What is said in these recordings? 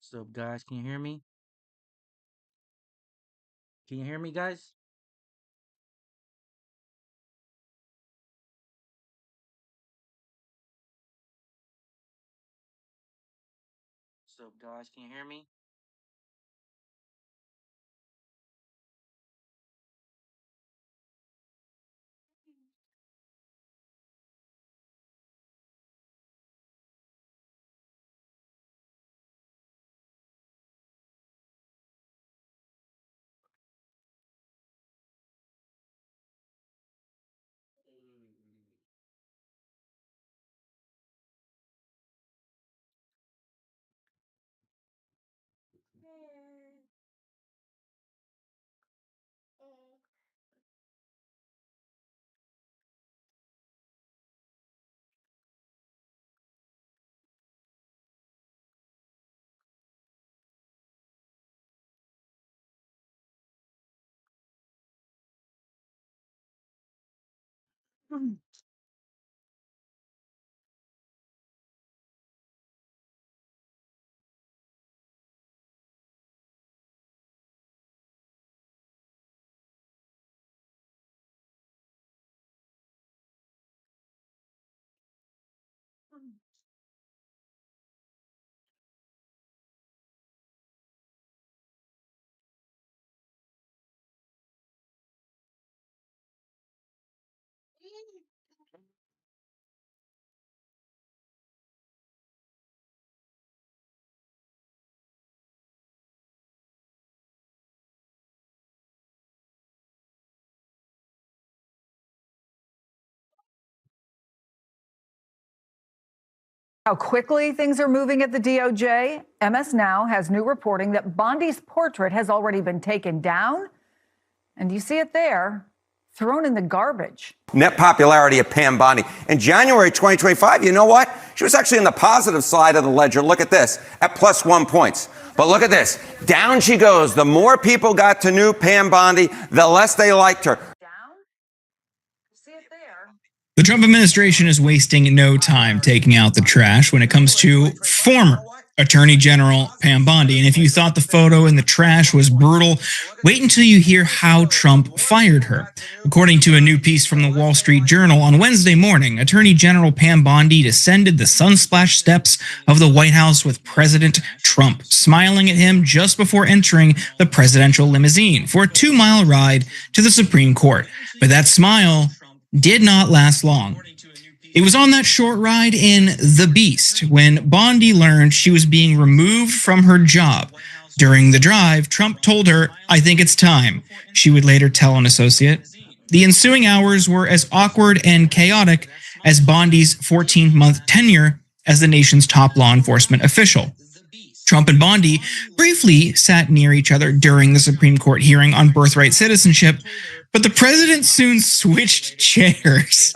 What's up, guys? Can you hear me? Can you hear me, guys? What's up, guys? Can you hear me? How quickly things are moving at the DOJ. MS Now has new reporting that Bondi's portrait has already been taken down. And you see it there, thrown in the garbage. Net popularity of Pam Bondi. In January 2025, you know what? She was actually on the positive side of the ledger. Look at this, at +1 points. But look at this, down she goes. The more people got to know Pam Bondi, the less they liked her. The Trump administration is wasting no time taking out the trash when it comes to former Attorney General Pam Bondi. And if you thought the photo in the trash was brutal, wait until you hear how Trump fired her. According to a new piece from the Wall Street Journal, on Wednesday morning, Attorney General Pam Bondi descended the sunsplash steps of the White House with President Trump, smiling at him just before entering the presidential limousine for a 2-mile ride to the Supreme Court. But that smile did not last long. It was on that short ride in The Beast when Bondi learned she was being removed from her job. During the drive, Trump told her, "I think it's time," she would later tell an associate. The ensuing hours were as awkward and chaotic as Bondi's 14-month tenure as the nation's top law enforcement official. Trump and Bondi briefly sat near each other during the Supreme Court hearing on birthright citizenship, but the president soon switched chairs.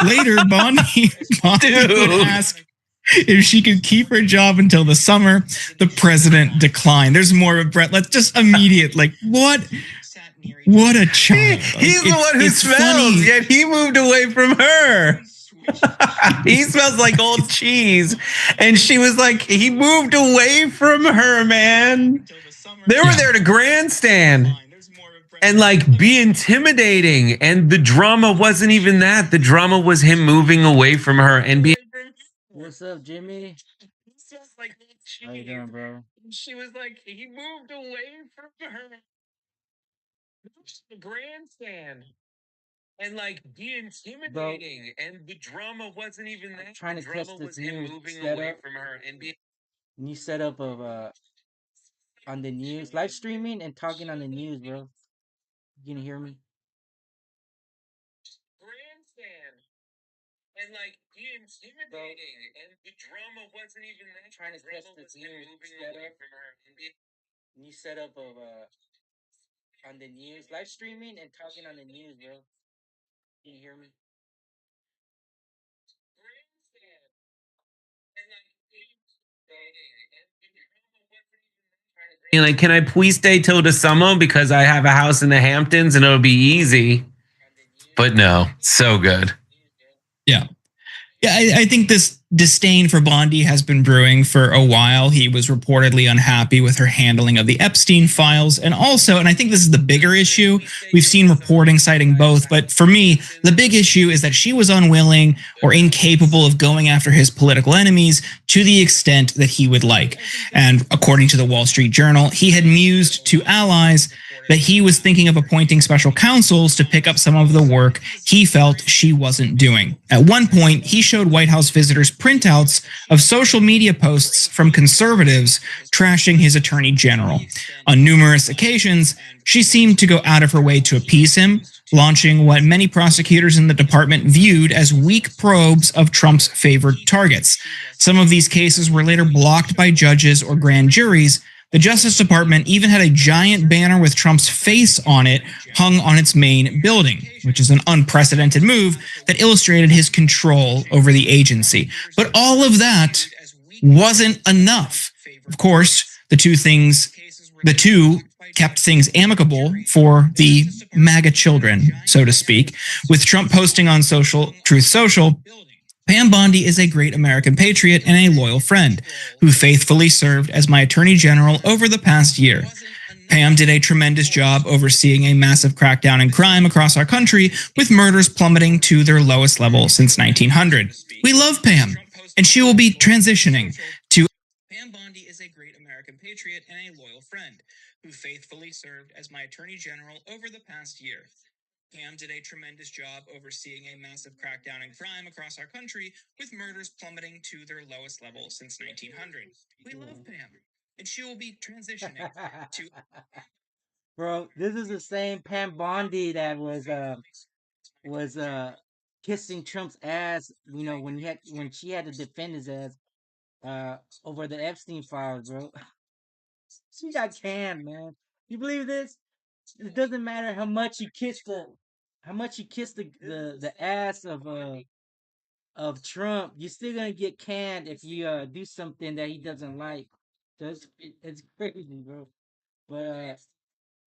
Later, Bondi would ask if she could keep her job until the summer. The president declined. There's more of Brett. Let's just immediate, like, what a child. He's the one who smells, yet he moved away from her. He smells like old cheese. And she was like, he moved away from her, man. They were there to grandstand and like be intimidating. And the drama wasn't even that. The drama was him moving away from her and being. What's up, Jimmy? How you doing, bro? She was like, he moved away from her. The grandstand. And like be intimidating, and the drama wasn't even that. I'm trying to test this new moving setup. away from her and be New setup of on the news, live streaming and talking on the news, bro. You can hear me? grandstand. And like be intimidating, and the drama wasn't even that. I'm trying to test this new moving away setup. from her and be New setup of on the news, live streaming and talking on the news, bro. Can you hear me? grandstand. And like be intimidating, and the drama wasn't even that. Like, can I please stay till the summer because I have a house in the Hamptons and it'll be easy. But no, so good. Yeah. Yeah, I think this disdain for Bondi has been brewing for a while. He was reportedly unhappy with her handling of the Epstein files. And also, and I think this is the bigger issue, we've seen reporting citing both. But for me, the big issue is that she was unwilling or incapable of going after his political enemies to the extent that he would like. And according to the Wall Street Journal, he had mused to allies that he was thinking of appointing special counsels to pick up some of the work he felt she wasn't doing. At one point, he showed White House visitors printouts of social media posts from conservatives trashing his attorney general. On numerous occasions, she seemed to go out of her way to appease him, launching what many prosecutors in the department viewed as weak probes of Trump's favored targets. Some of these cases were later blocked by judges or grand juries. The Justice Department even had a giant banner with Trump's face on it hung on its main building, which is an unprecedented move that illustrated his control over the agency. But all of that wasn't enough. Of course, the two kept things amicable for the MAGA children, so to speak, with Trump posting on Truth Social, Pam Bondi is a great American patriot and a loyal friend who faithfully served as my attorney general over the past year. Pam did a tremendous job overseeing a massive crackdown in crime across our country, with murders plummeting to their lowest level since 1900. We love Pam, and she will be transitioning to. Pam Bondi is a great American patriot and a loyal friend who faithfully served as my attorney general over the past year. Pam did a tremendous job overseeing a massive crackdown in crime across our country, with murders plummeting to their lowest level since 1900. We love Pam, and she will be transitioning to. Bro, this is the same Pam Bondi that was kissing Trump's ass. You know, when she had to defend his ass over the Epstein files, bro. She got canned, man. You believe this? It doesn't matter how much you kiss the ass of Trump. You're still gonna get canned if you do something that he doesn't like. So it's crazy, bro. But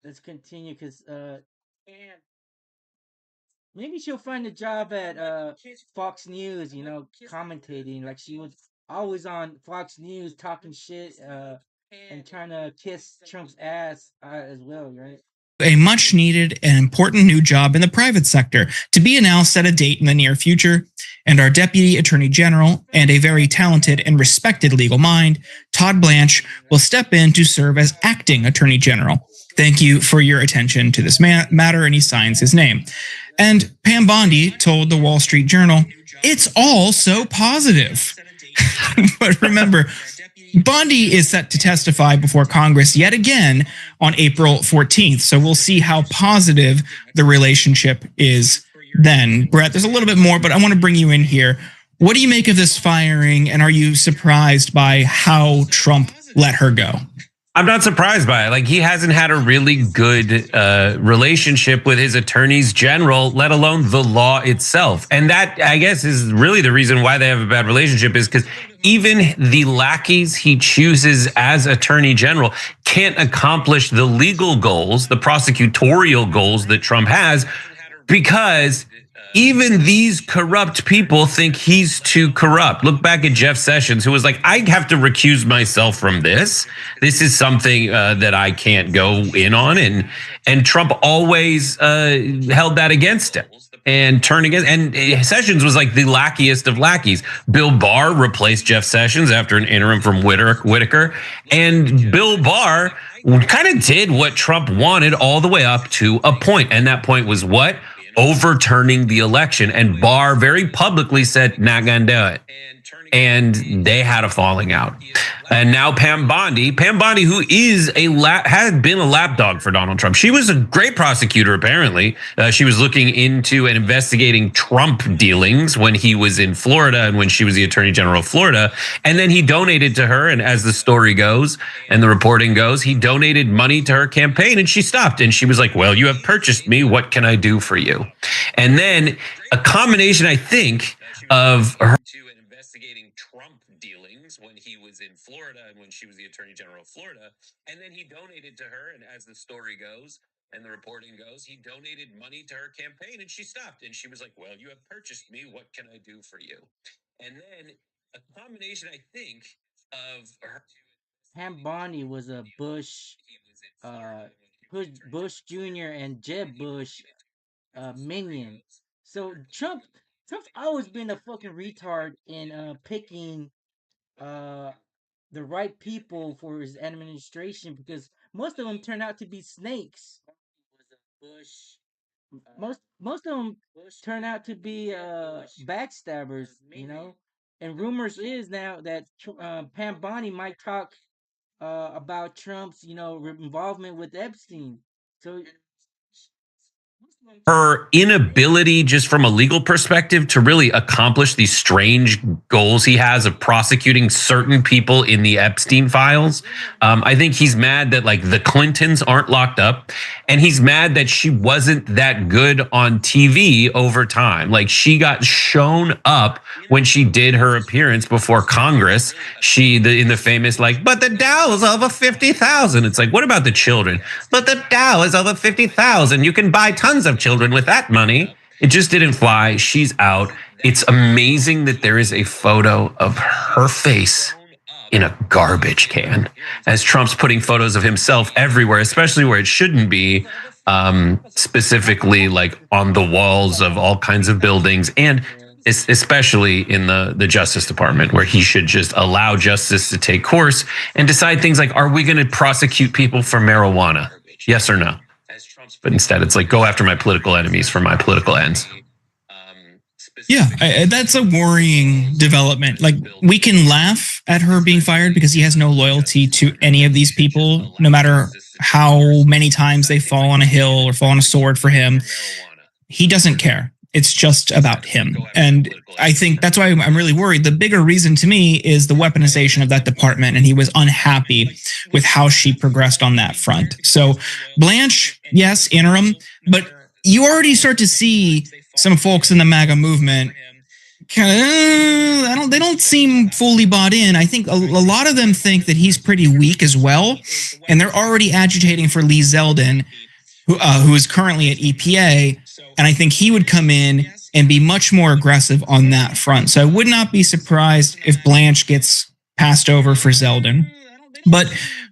let's continue, because maybe she'll find a job at Fox News. You know, commentating, like she was always on Fox News talking shit and trying to kiss Trump's ass as well, right? A much needed and important new job in the private sector to be announced at a date in the near future. And our Deputy Attorney General and a very talented and respected legal mind, Todd Blanche, will step in to serve as acting Attorney General. Thank you for your attention to this matter, and he signs his name. And Pam Bondi told the Wall Street Journal, "It's all so positive." But remember, Bondi is set to testify before Congress yet again on April 14th. So we'll see how positive the relationship is then. Brett, there's a little bit more, but I want to bring you in here. What do you make of this firing, and are you surprised by how Trump let her go? I'm not surprised by it. Like, he hasn't had a really good relationship with his attorneys general, let alone the law itself. And that, I guess, is really the reason why they have a bad relationship, is because even the lackeys he chooses as attorney general can't accomplish the legal goals, the prosecutorial goals that Trump has, because even these corrupt people think he's too corrupt. Look back at Jeff Sessions, who was like, I have to recuse myself from this. This is something that I can't go in on. And Trump always held that against him and turned against. And Sessions was like the lackiest of lackeys. Bill Barr replaced Jeff Sessions after an interim from Whitaker. And Bill Barr kind of did what Trump wanted all the way up to a point. And that point was what? Overturning the election. And Barr very publicly said, not gonna do it. And they had a falling out. And now Pam Bondi, who is had been a lapdog for Donald Trump. She was a great prosecutor, apparently. She was looking into and investigating Trump dealings when he was in Florida and when she was the attorney general of Florida. And then he donated to her. And as the story goes and the reporting goes, he donated money to her campaign, and she stopped. And she was like, well, you have purchased me. What can I do for you? And then a combination, I think, of her investigating Trump dealings when he was in Florida and when she was the attorney general of Florida. And then he donated to her. And as the story goes, And the reporting goes, he donated money to her campaign and she stopped. And she was like, well, you have purchased me. What can I do for you? And then a combination, I think, of her. Pam Bondi was a Bush Jr. and Jeb Bush minion. So Trump's always been a fucking retard in picking uh the right people for his administration because most of them turn out to be snakes. Most of them turn out to be backstabbers, you know. And rumors is now that Pam Bondi might talk about Trump's, involvement with Epstein. So Her inability, just from a legal perspective, to really accomplish these strange goals he has of prosecuting certain people in the Epstein files. I think he's mad that like the Clintons aren't locked up, and he's mad that she wasn't that good on TV over time. Like she got shown up when she did her appearance before Congress. In the famous like, but the Dow is over 50,000. It's like, what about the children? But the Dow is over 50,000. You can buy tons of children with that money. It just didn't fly. She's out. It's amazing that there is a photo of her face in a garbage can as Trump's putting photos of himself everywhere, especially where it shouldn't be, specifically like on the walls of all kinds of buildings, and especially in the Justice Department, where he should just allow justice to take course and decide things like, are we going to prosecute people for marijuana? Yes or no? But instead, it's like, go after my political enemies for my political ends. Yeah, that's a worrying development. Like, we can laugh at her being fired because he has no loyalty to any of these people, no matter how many times they fall on a hill or fall on a sword for him. He doesn't care. It's just about him. And I think that's why I'm really worried. The bigger reason to me is the weaponization of that department. And he was unhappy with how she progressed on that front. So Blanche, yes, interim, but you already start to see some folks in the MAGA movement kind of, they don't seem fully bought in. I think a lot of them think that he's pretty weak as well. And they're already agitating for Lee Zeldin, who is currently at EPA. And I think he would come in and be much more aggressive on that front. So I would not be surprised if Blanche gets passed over for Zeldin. But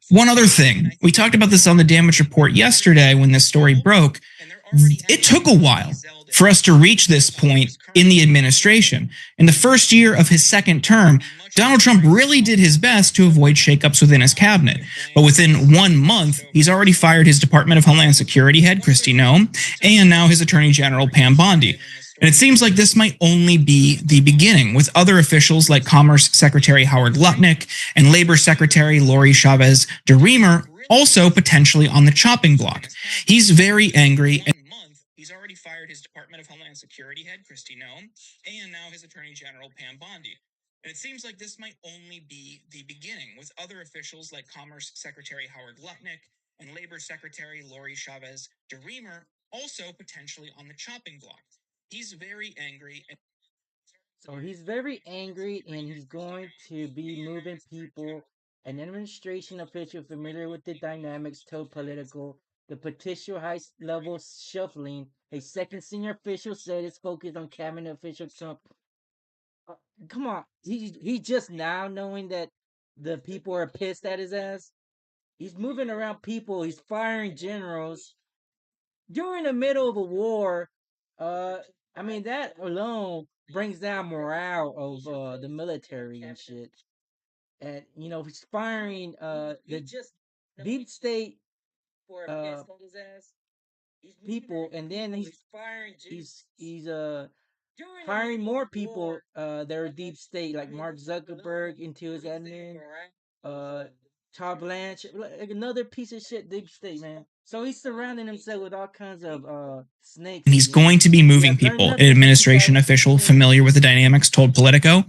one other thing, we talked about this on the damage report yesterday when this story broke. It took a while for us to reach this point in the administration. In the first year of his second term, Donald Trump really did his best to avoid shakeups within his cabinet. But within 1 month, he's already fired his Department of Homeland Security head, Kristi Noem, and now his Attorney General, Pam Bondi. And it seems like this might only be the beginning, with other officials like Commerce Secretary Howard Lutnick and Labor Secretary Lori Chavez DeRemer also potentially on the chopping block. He's very angry. He's already fired his Department of Homeland Security head, Kristi Noem, and now his Attorney General, Pam Bondi. And it seems like this might only be the beginning, with other officials like Commerce Secretary Howard Lutnick and Labor Secretary Lori Chavez DeRemer also potentially on the chopping block. He's very angry. So he's very angry, and he's going to be moving people. An administration official familiar with the dynamics told Politico the potential high-level shuffling. A second senior official said it's focused on cabinet official Trump. Come on, he just now knowing that the people are pissed at his ass. He's moving around people. He's firing generals during the middle of a war. I mean, that alone brings down morale of the military and shit. And he's firing the deep state uh people, and then he's hiring more people that are deep state, like Mark Zuckerberg into his admin, uh Todd Blanche, like another piece of shit deep state, man. So he's surrounding himself with all kinds of snakes. And he's going to be moving people. An administration official familiar with the dynamics told Politico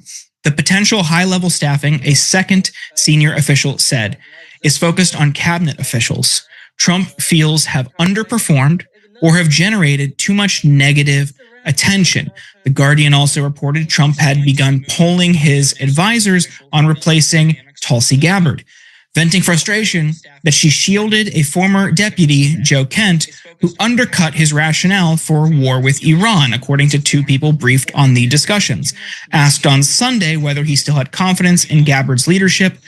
the potential high-level staffing, a second senior official said, is focused on cabinet officials Trump feels have underperformed or have generated too much negative attention. The Guardian also reported Trump had begun polling his advisors on replacing Tulsi Gabbard. venting frustration that she shielded a former deputy, Joe Kent, who undercut his rationale for war with Iran, according to two people briefed on the discussions. Asked on Sunday whether he still had confidence in Gabbard's leadership,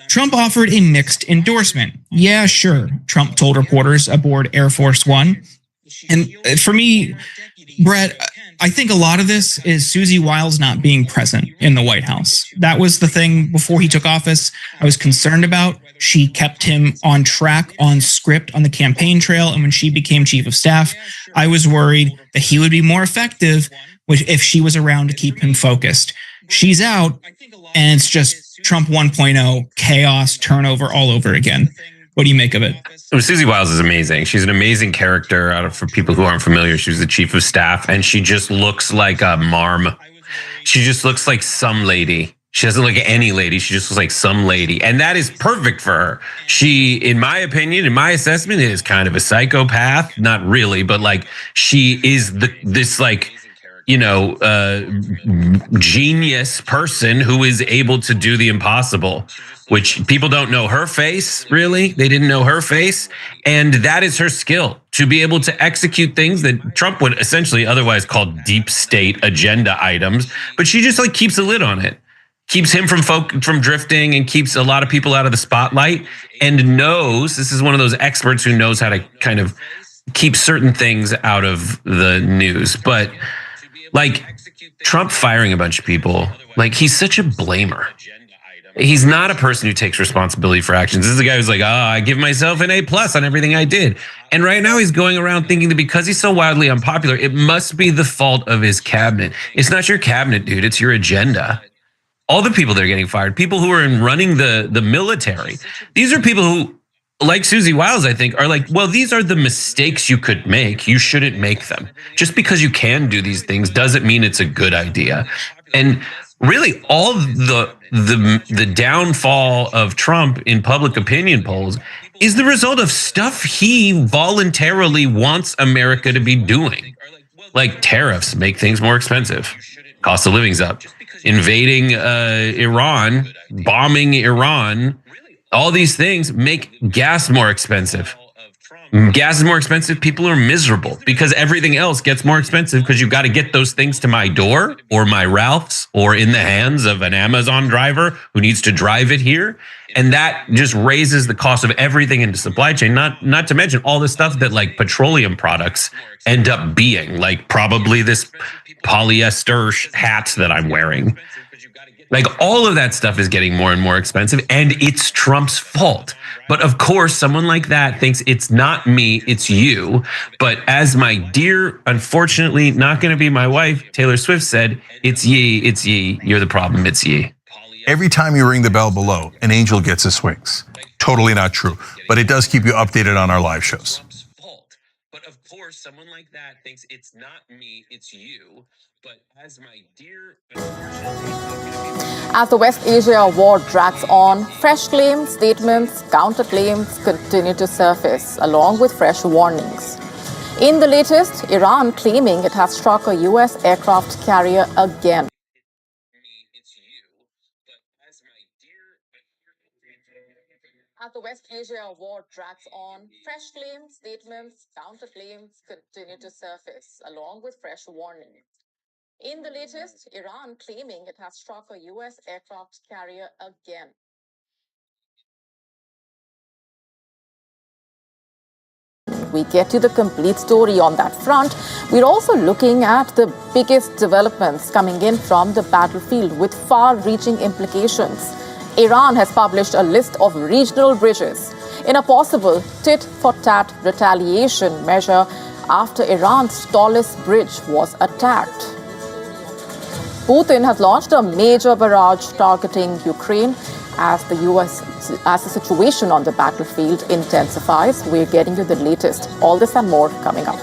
Trump offered a mixed endorsement. Yeah, sure, Trump told reporters aboard Air Force One. And for me, Brett, I think a lot of this is Susie Wiles not being present in the White House. That was the thing before he took office I was concerned about. She kept him on track, on script, on the campaign trail. And when she became chief of staff, I was worried that he would be more effective if she was around to keep him focused. She's out, and it's just Trump 1.0, chaos, turnover all over again. What do you make of it? Well, Susie Wiles is amazing. She's an amazing character. For people who aren't familiar, she was the chief of staff, and she just looks like a marm. She just looks like some lady. She doesn't look like any lady. She just looks like some lady, and that is perfect for her. She, in my opinion, in my assessment, is kind of a psychopath. Not really, but like she is this like, you know, genius person who is able to do the impossible, which people don't know her face, really. They didn't know her face. And that is her skill, to be able to execute things that Trump would essentially otherwise call deep state agenda items. But she just like keeps a lid on it, keeps him from drifting, and keeps a lot of people out of the spotlight, and knows, this is one of those experts who knows how to kind of keep certain things out of the news. But like Trump firing a bunch of people, like he's such a blamer. He's not a person who takes responsibility for actions. This is a guy who's like, I give myself an A+ on everything I did. And right now he's going around thinking that because he's so wildly unpopular, it must be the fault of his cabinet. It's not your cabinet, dude. It's your agenda. All the people that are getting fired, people who are running the military, these are people who, like Susie Wiles, I think, are like, well, these are the mistakes you could make. You shouldn't make them. Just because you can do these things doesn't mean it's a good idea. And really, all the downfall of Trump in public opinion polls is the result of stuff he voluntarily wants America to be doing. Like tariffs make things more expensive. Cost of living's up. Invading Iran, bombing Iran, all these things make gas more expensive. Gas is more expensive. People are miserable because everything else gets more expensive because you've got to get those things to my door or my Ralph's or in the hands of an Amazon driver who needs to drive it here. And that just raises the cost of everything in the supply chain, not to mention all the stuff that like petroleum products end up being, like probably this polyester hat that I'm wearing. Like all of that stuff is getting more and more expensive, and it's Trump's fault. But of course, someone like that thinks it's not me, it's you. But as my dear, unfortunately not going to be my wife, Taylor Swift said, it's ye, you're the problem, it's ye. Every time you ring the bell below, an angel gets his wings. Totally not true, but it does keep you updated on our live shows. But of course, someone like that thinks it's not me, it's you. But as my dear... As the West Asia war drags on, fresh claims, statements, counterclaims continue to surface, along with fresh warnings. In the latest, Iran claiming it has struck a U.S. aircraft carrier again. As the West Asia war drags on, fresh claims, statements, counterclaims continue to surface, along with fresh warnings. In the latest, Iran claiming it has struck a U.S. aircraft carrier again. We get you the complete story on that front. We're also looking at the biggest developments coming in from the battlefield with far-reaching implications. Iran has published a list of regional bridges in a possible tit-for-tat retaliation measure after Iran's tallest bridge was attacked. Putin has launched a major barrage targeting Ukraine as the situation on the battlefield intensifies. We're getting you the latest. All this and more coming up.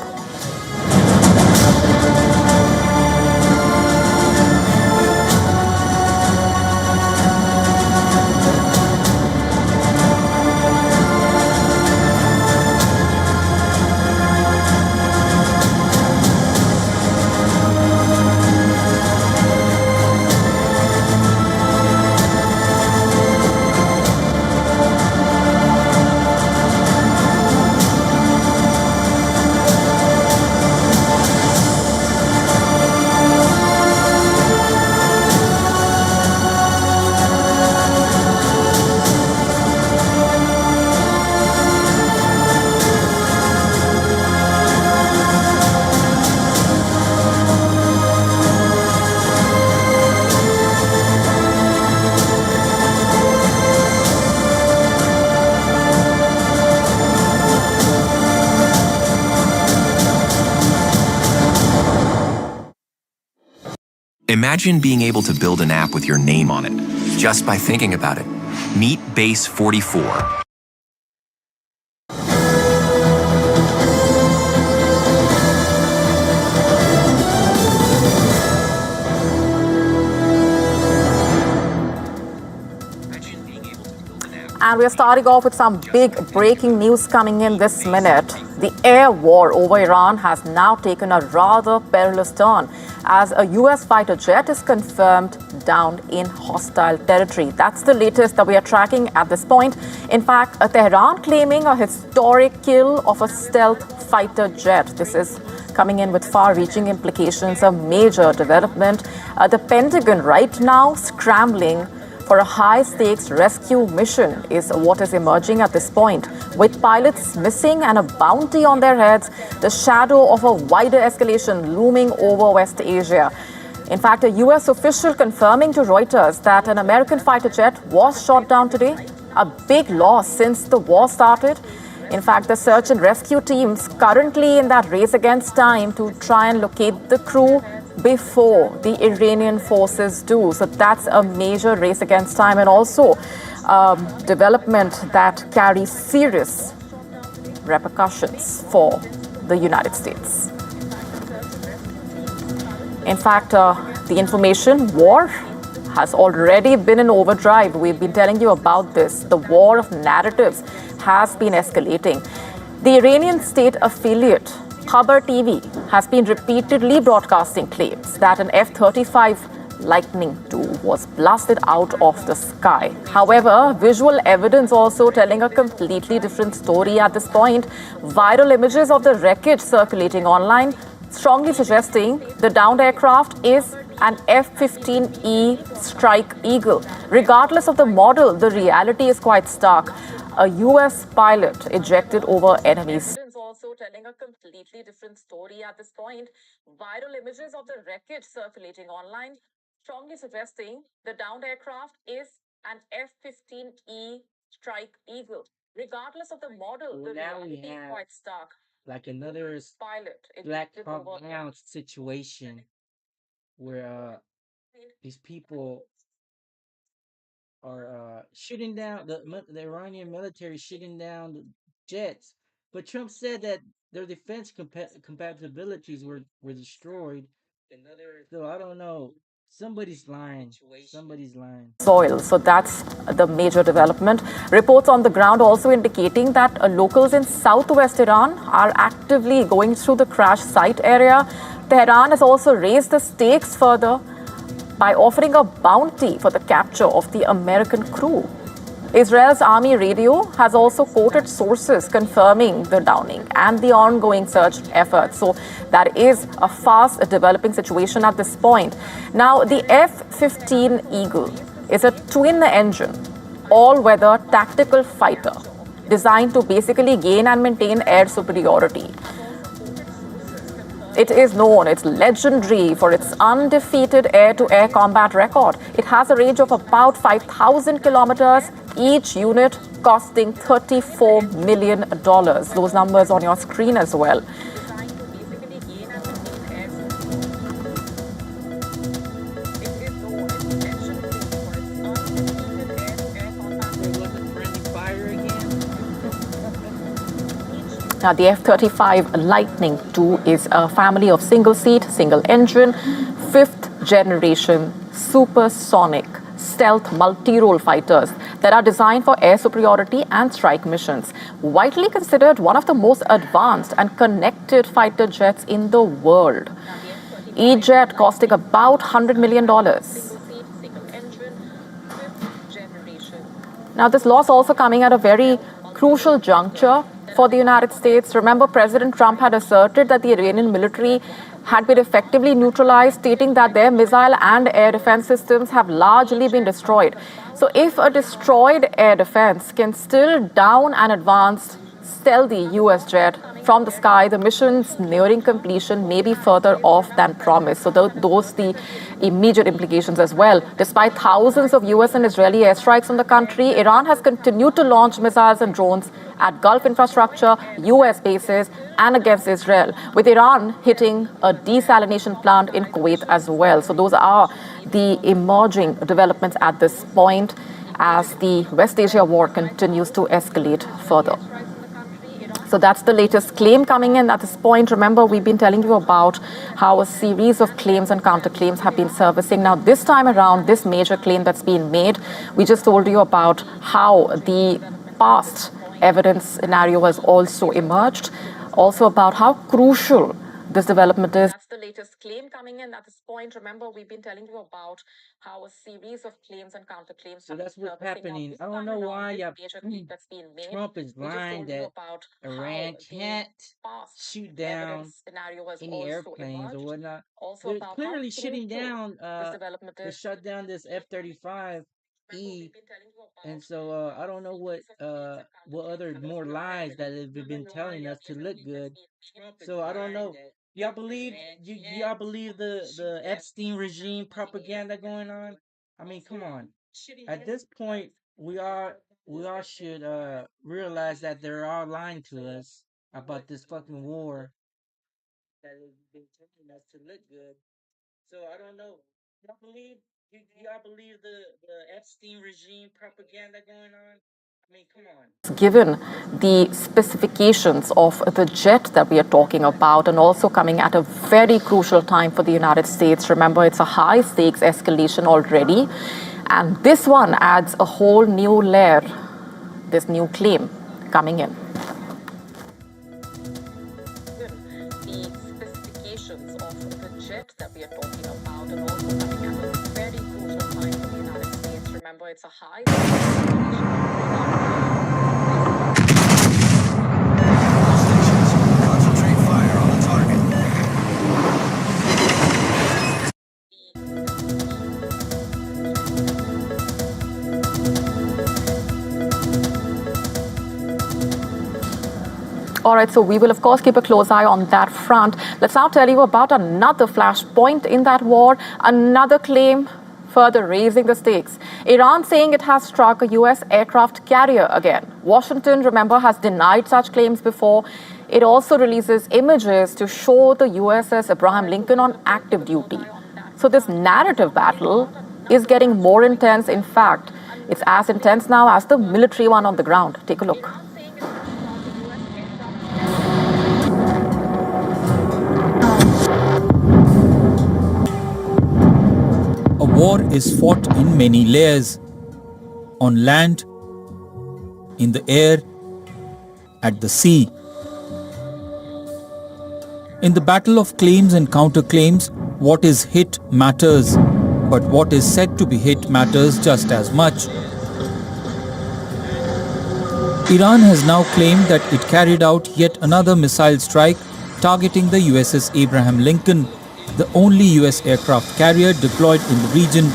Imagine being able to build an app with your name on it, just by thinking about it. Meet Base 44. And we're starting off with some big breaking news coming in this minute. The air war over Iran has now taken a rather perilous turn as a US fighter jet is confirmed downed in hostile territory. That's the latest that we are tracking at this point. In fact, Tehran claiming a historic kill of a stealth fighter jet. This is coming in with far-reaching implications, a major development. The Pentagon right now scrambling for a high-stakes rescue mission is what is emerging at this point. With pilots missing and a bounty on their heads, the shadow of a wider escalation looming over West Asia. In fact, a US official confirming to Reuters that an American fighter jet was shot down today, a big loss since the war started. In fact, the search and rescue teams currently in that race against time to try and locate the crew before the Iranian forces do. So that's a major race against time and also development that carries serious repercussions for the United States. In fact, the information war has already been in overdrive. We've been telling you about this. The war of narratives has been escalating. The Iranian state affiliate Khabar TV has been repeatedly broadcasting claims that an F-35 Lightning II was blasted out of the sky. However, visual evidence also telling a completely different story at this point. Viral images of the wreckage circulating online strongly suggesting the downed aircraft is an F-15E Strike Eagle. Regardless of the model, the reality is quite stark. A US pilot ejected over enemies. Also telling a completely different story at this point. Viral images of the wreckage circulating online strongly suggesting the downed aircraft is an F-15E Strike Eagle. Regardless of the model, the reality is quite stark. Like another Black Hawk Down situation where these people are shooting down the Iranian military shooting down the jets, but Trump said that their defense compatibilities were destroyed. So I don't know. Somebody's lying. Somebody's lying. Soil. So that's the major development. Reports on the ground also indicating that locals in southwest Iran are actively going through the crash site area. Tehran has also raised the stakes further by offering a bounty for the capture of the American crew. Israel's army radio has also quoted sources confirming the downing and the ongoing search efforts. So that is a fast developing situation at this point. Now, the F-15 Eagle is a twin-engine, all-weather tactical fighter designed to basically gain and maintain air superiority. It is known, it's legendary for its undefeated air-to-air combat record. It has a range of about 5,000 kilometers, each unit costing $34 million. Those numbers on your screen as well. Now, the F-35 Lightning II is a family of single-seat, single-engine, fifth-generation supersonic stealth multi-role fighters that are designed for air superiority and strike missions. Widely considered one of the most advanced and connected fighter jets in the world. Each jet costing about $100 million. Now, this loss also coming at a very crucial juncture for the United States. Remember, President Trump had asserted that the Iranian military had been effectively neutralized, stating that their missile and air defense systems have largely been destroyed. So if a destroyed air defense can still down an advanced stealthy US jet from the sky. The mission's nearing completion may be further off than promised. So those the immediate implications as well. Despite thousands of US and Israeli airstrikes on the country, Iran has continued to launch missiles and drones at Gulf infrastructure, US bases, and against Israel, with Iran hitting a desalination plant in Kuwait as well. So those are the emerging developments at this point as the West Asia war continues to escalate further. So that's the latest claim coming in at this point. Remember, we've been telling you about how a series of claims and counterclaims have been surfacing. Now, this time around, this major claim that's been made, we just told you about how the past evidence scenario has also emerged, also about how crucial this development is. That's the latest claim coming in at this point. Remember, we've been telling you about how a series of claims and counterclaims. So that's what's happening. I don't know why Trump is lying that Iran can't shoot down any airplanes or whatnot. They're clearly shooting down. They shut down this F-35E, and so I don't know what other more lies that they've been telling us to look good. So I don't know. Y'all believe the Epstein regime propaganda going on? I mean, come on. At this point, we all should realize that they're all lying to us about this fucking war that has been telling us to look good. So I don't know. Y'all believe the Epstein regime propaganda going on? I mean, come on. Given the specifications of the jet that we are talking about, and also coming at a very crucial time for the United States. Remember, it's a high stakes escalation already. And this one adds a whole new layer, this new claim coming in. The specifications of the jet that we are talking about, and also coming at a very crucial time for the United States. Remember, it's a high Concentrate fire on the target. All right, so we will, of course, keep a close eye on that front. Let's now tell you about another flashpoint in that war, another claim further raising the stakes. Iran saying it has struck a U.S. aircraft carrier again. Washington, remember, has denied such claims before. It also releases images to show the USS Abraham Lincoln on active duty. So this narrative battle is getting more intense. In fact, it's as intense now as the military one on the ground. Take a look. A war is fought in many layers, on land, in the air, at the sea. In the battle of claims and counterclaims, what is hit matters, but what is said to be hit matters just as much. Iran has now claimed that it carried out yet another missile strike targeting the USS Abraham Lincoln, the only US aircraft carrier deployed in the region.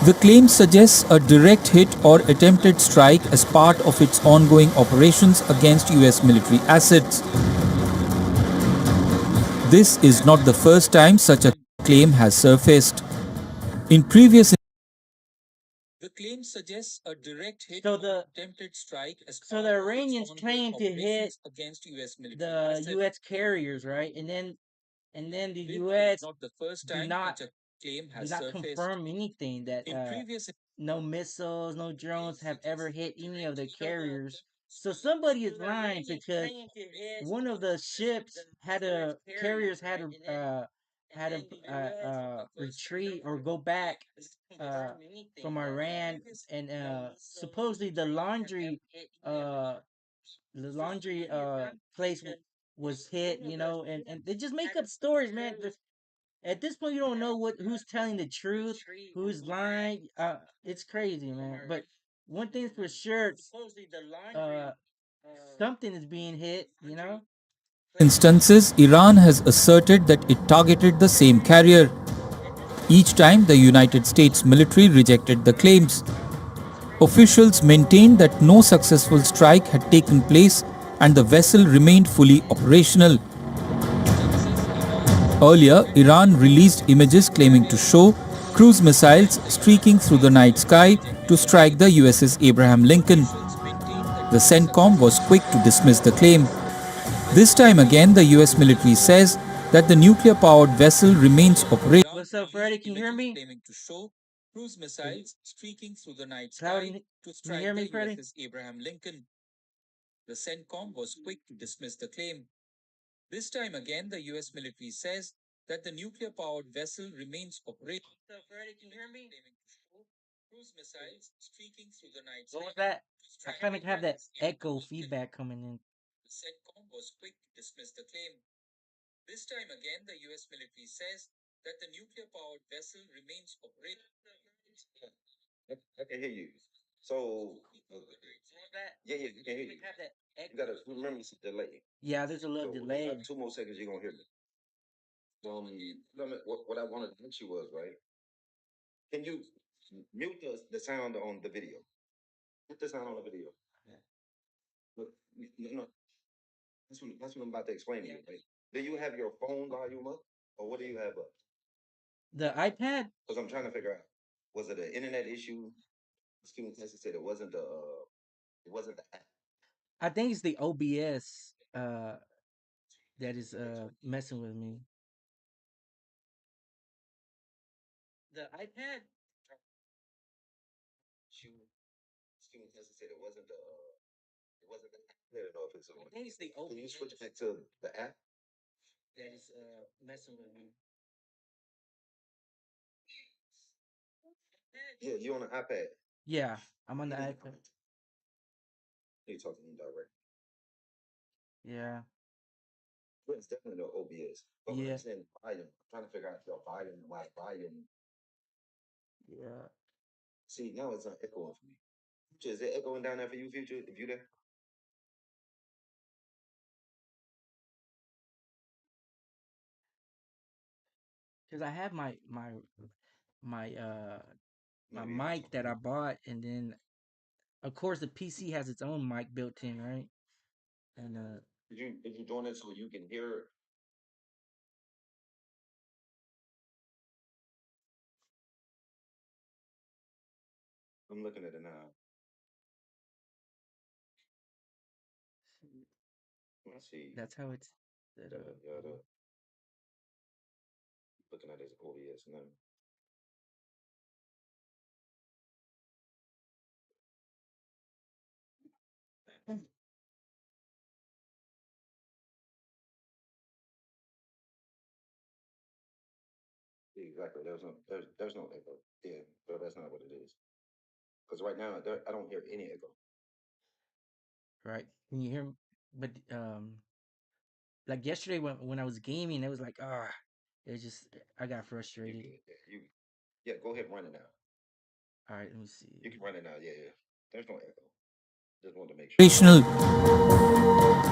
The claim suggests a direct hit or attempted strike as part of its ongoing operations against US military assets. This is not the first time such a claim has surfaced. In previous The claim suggests a direct hit or attempted strike as so the Iranians claim to hit against the U.S. carriers, right? And then the U.S. do not confirm anything that no missiles, no drones have ever hit any of the carriers. So somebody is lying because one of the ships carriers had to retreat or go back from Iran, and supposedly the laundry place was hit, and they just make up stories, man. At this point, you don't know who's telling the truth, who's lying. It's crazy, man. But one thing's for sure, uh, something is being hit. instances, Iran has asserted that it targeted the same carrier. Each time, the United States military rejected the claims. Officials maintained that no successful strike had taken place and the vessel remained fully operational. Earlier, Iran released images claiming to show cruise missiles streaking through the night sky to strike the USS Abraham Lincoln. The CENTCOM was quick to dismiss the claim. This time again, the US military says that the nuclear-powered vessel remains operational. What's up, Freddie? Can you hear me? Claiming to show cruise missiles streaking through the night Cloudy, sky to can you strike hear the me, Freddie? USS Abraham Lincoln. The CENTCOM was quick to dismiss the claim. This time again, the US military says that the nuclear-powered vessel remains operational. What's up, Freddie? Can you hear me? Claiming to show cruise missiles streaking through the night What was sky that? to I strike kind the of have that USS Abraham echo Lincoln. feedback coming in. The CENTCOM was quick to dismiss the claim. This time again, the US military says that the nuclear-powered vessel remains operational. I can hear you. So, yeah, you can hear you. You gotta remember it's a delay. Yeah, there's a little So, delay. 2 more seconds, you're gonna hear me. What I wanted to ask you was, right? Can you mute the sound on the video? Put the sound on the video. Look, no, that's what I'm about to explain to you, right? Do you have your phone volume up, or what do you have up? The iPad? Because I'm trying to figure out, was it an internet issue? Student Texas said it wasn't the app. I think it's the OBS that is messing with me. The iPad? Student Texas said it wasn't the app. I don't know if it's. I think it's the OBS. Can you switch back to the app? That is messing with me. Yeah, you on the iPad. Yeah, I'm on the iPad. You talking to me direct. Yeah. But it's definitely no OBS. But when Yeah. I'm saying volume, I'm trying to figure out your volume, why volume. Yeah. See, now it's not echoing for me. Future, is it echoing down there for you, Future? If you there? Because I have my my Maybe mic that I bought, and then of course the PC has its own mic built in, right? And Did you join it so you can hear? I'm looking at it now. Let's see. that's how it's set Yeah, up. yeah, looking at this OBS now. Exactly. There's no echo. Yeah, but that's not what it is. Because right now I don't hear any echo. Right? Can you hear me? But like yesterday when I was gaming, it was like it just I got You frustrated. good. Yeah, go ahead and run it now. All right, let me see. You can run it now. Yeah. There's no echo. Just wanted to make sure.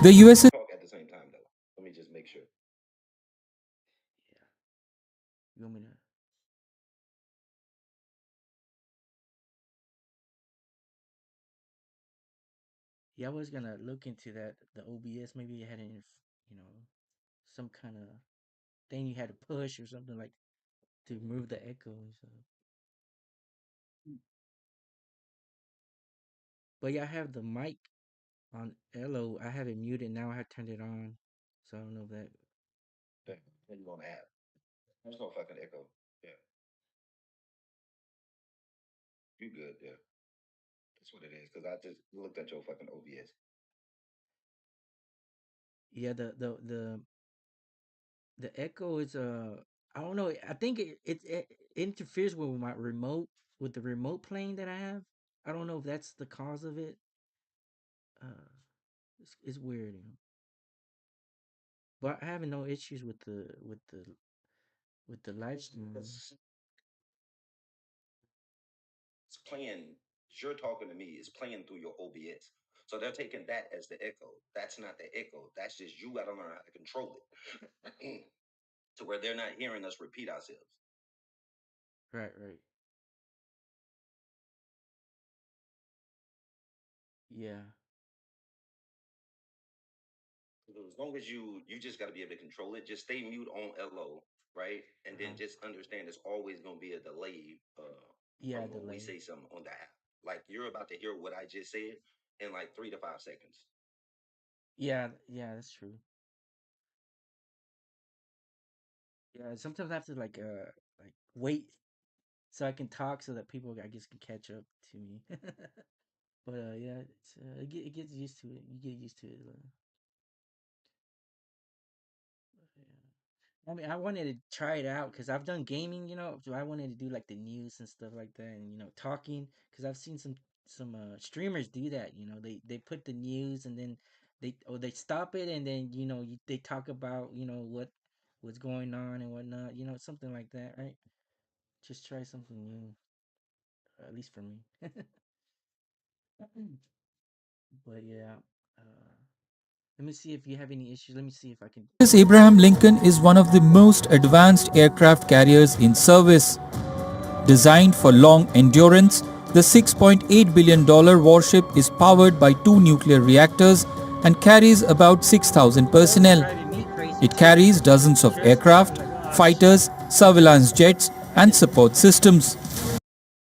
The US Talk at the same time though. Let me just make sure. Yeah. You want me to? Yeah, I was gonna look into that. The OBS, maybe it had you know, some kind of thing you had to push or something like to remove the echo and stuff. But yeah, I have the mic on ELLOO. I have it muted now. I have turned it on, so I don't know if that. Then you on the app. There's no fucking echo. Yeah. You good, yeah. That's what it is. Because I just looked at your fucking OBS. Yeah, the echo is I don't know. I think it interferes with my remote with the remote plane that I have. I don't know if that's the cause of it. Uh, it's weird, but I have no issues with the live stream. It's playing. You're talking to me. It's playing through your OBS. So they're taking that as the echo. That's not the echo. That's just you got to learn how to control it to where they're not hearing us repeat ourselves. Right, right. Yeah. As long as you just got to be able to control it. Just stay mute on LO, right? And then just understand there's always going to be a delay Yeah, from when we delay. say something on the app. Like you're about to hear what I just said in like 3 to 5 seconds. Yeah, yeah, that's true. Yeah, sometimes I have to like wait so I can talk so that people I guess can catch up to me. But yeah, it gets used to it. You get used to it. Yeah. I mean, I wanted to try it out because I've done gaming, so I wanted to do like the news and stuff like that, and talking because I've seen some streamers do that. They put the news and then they stop it and then they talk about what's going on and whatnot, something like that, right? Just try something new, at least for me. But yeah, uh, let me see if you have any issues. Let me see if I can. This Abraham Lincoln is one of the most advanced aircraft carriers in service. Designed for long endurance, the $6.8 billion warship is powered by 2 nuclear reactors and carries about 6,000 It does personnel. drive me crazy It too. carries dozens of Just aircraft, like, oh fighters, shit, surveillance jets, and support systems.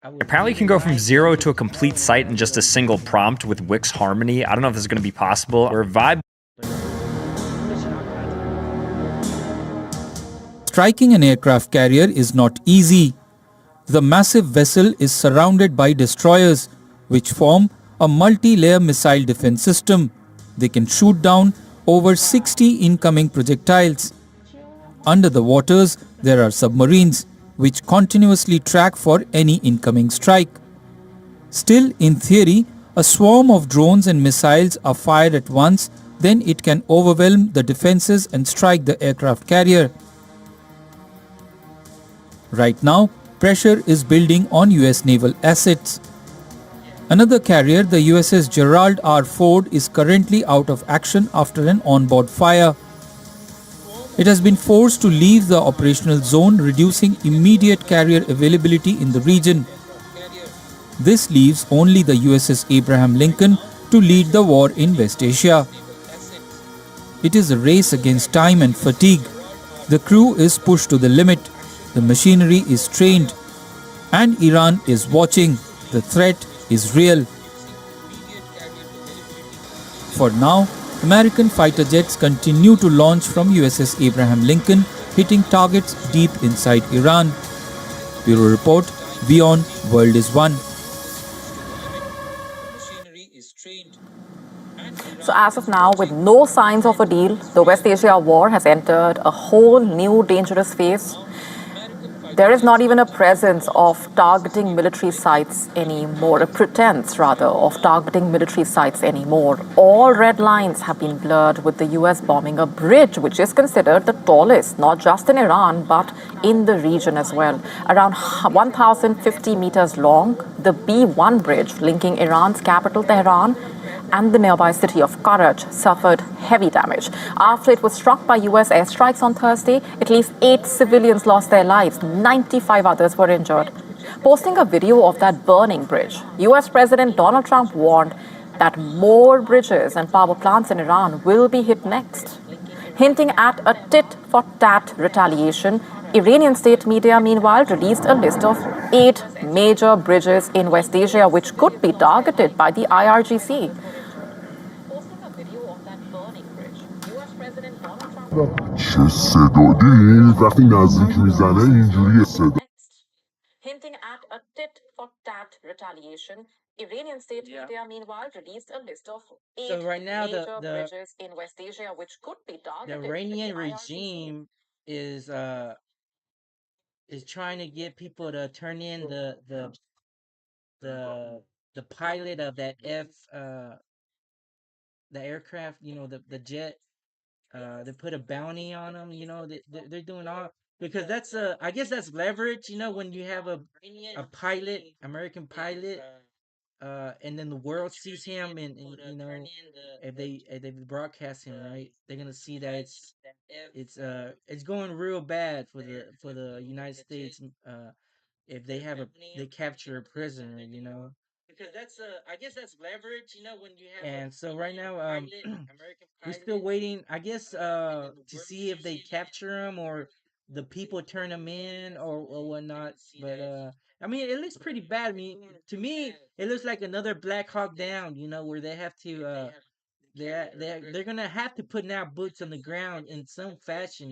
I was Apparently, you can leaving go from right and 0 it to a complete oh site in man, just a single prompt with Wix Harmony. I don't know if this is going to be possible. Or Vibe. but I'm pushing all kinds of buttons. Striking an aircraft carrier is not easy. The massive vessel is surrounded by destroyers, which form a multi-layer missile defense system. They can shoot down over 60 incoming projectiles. Under the waters, there are submarines, which continuously track for any incoming strike. Still, in theory, a swarm of drones and missiles are fired at once, then it can overwhelm the defenses and strike the aircraft carrier. Right now, pressure is building on US naval assets. Another carrier, the USS Gerald R. Ford, is currently out of action after an onboard fire. It has been forced to leave the operational zone, reducing immediate carrier availability in the region. This leaves only the USS Abraham Lincoln to lead the war in West Asia. It is a race against time and fatigue. The crew is pushed to the limit. The machinery is trained. And Iran is watching. The threat is real. For now, American fighter jets continue to launch from USS Abraham Lincoln, hitting targets deep inside Iran. Bureau Report, Beyond World is One. So as of now, with no signs of a deal, the West Asia war has entered a whole new dangerous phase. There is not even a presence of targeting military sites anymore, a pretense rather of targeting military sites anymore. All red lines have been blurred with the US bombing a bridge which is considered the tallest, not just in Iran, but in the region as well. Around 1,050 meters long, the B1 bridge linking Iran's capital Tehran and the nearby city of Karaj suffered heavy damage. After it was struck by US airstrikes on Thursday, at least 8 civilians lost their lives, 95 others were injured. Posting a video of that burning bridge, US President Donald Trump warned that more bridges and power plants in Iran will be hit next. Hinting at a tit-for-tat retaliation, Iranian state media, meanwhile, released a list of 8 major bridges in West Asia which could be targeted by the IRGC. چه صدا دیدین وقتی نزدیک میزنه اینجوری صدا Hinting at a tit-for-tat retaliation, Iranian state media, meanwhile, released a list of 8 So right now major bridges in West Asia which could be the targeted. Iranian regime is trying to get people to turn in the pilot of that the aircraft, the jet. They put a bounty on them. They're doing all because that's I guess that's leverage. When you have a pilot, American pilot, and then the world sees him, and if they broadcast him right, they're gonna see that it's going real bad for the United States. If they capture a prisoner. And so right now, we're still waiting, I guess, to see if they capture him or the people turn him in or whatnot. But I mean, it looks pretty bad. I mean, to me, it looks like another Black Hawk Down. Where they have to they're gonna have to put now boots on the ground in some fashion.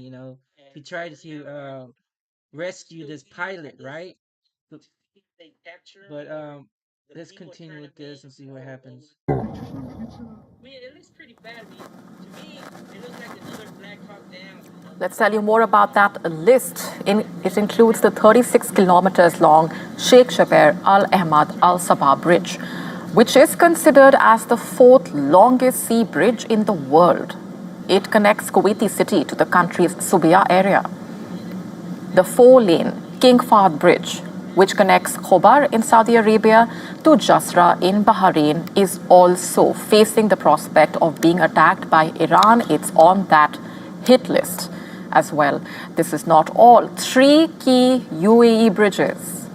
To try to rescue this pilot, right? But, but let's continue with this and see what happens. Let's tell you more about that list. It includes the 36 kilometers long Sheikh Shaber Al Ahmad Al Sabah Bridge, which is considered as the fourth longest sea bridge in the world. It connects Kuwaiti City to the country's Subia area. The 4-lane King Fahd Bridge, which connects Khobar in Saudi Arabia to Jasra in Bahrain, is also facing the prospect of being attacked by Iran. It's on that hit list as well. This is not all. 3 key UAE bridges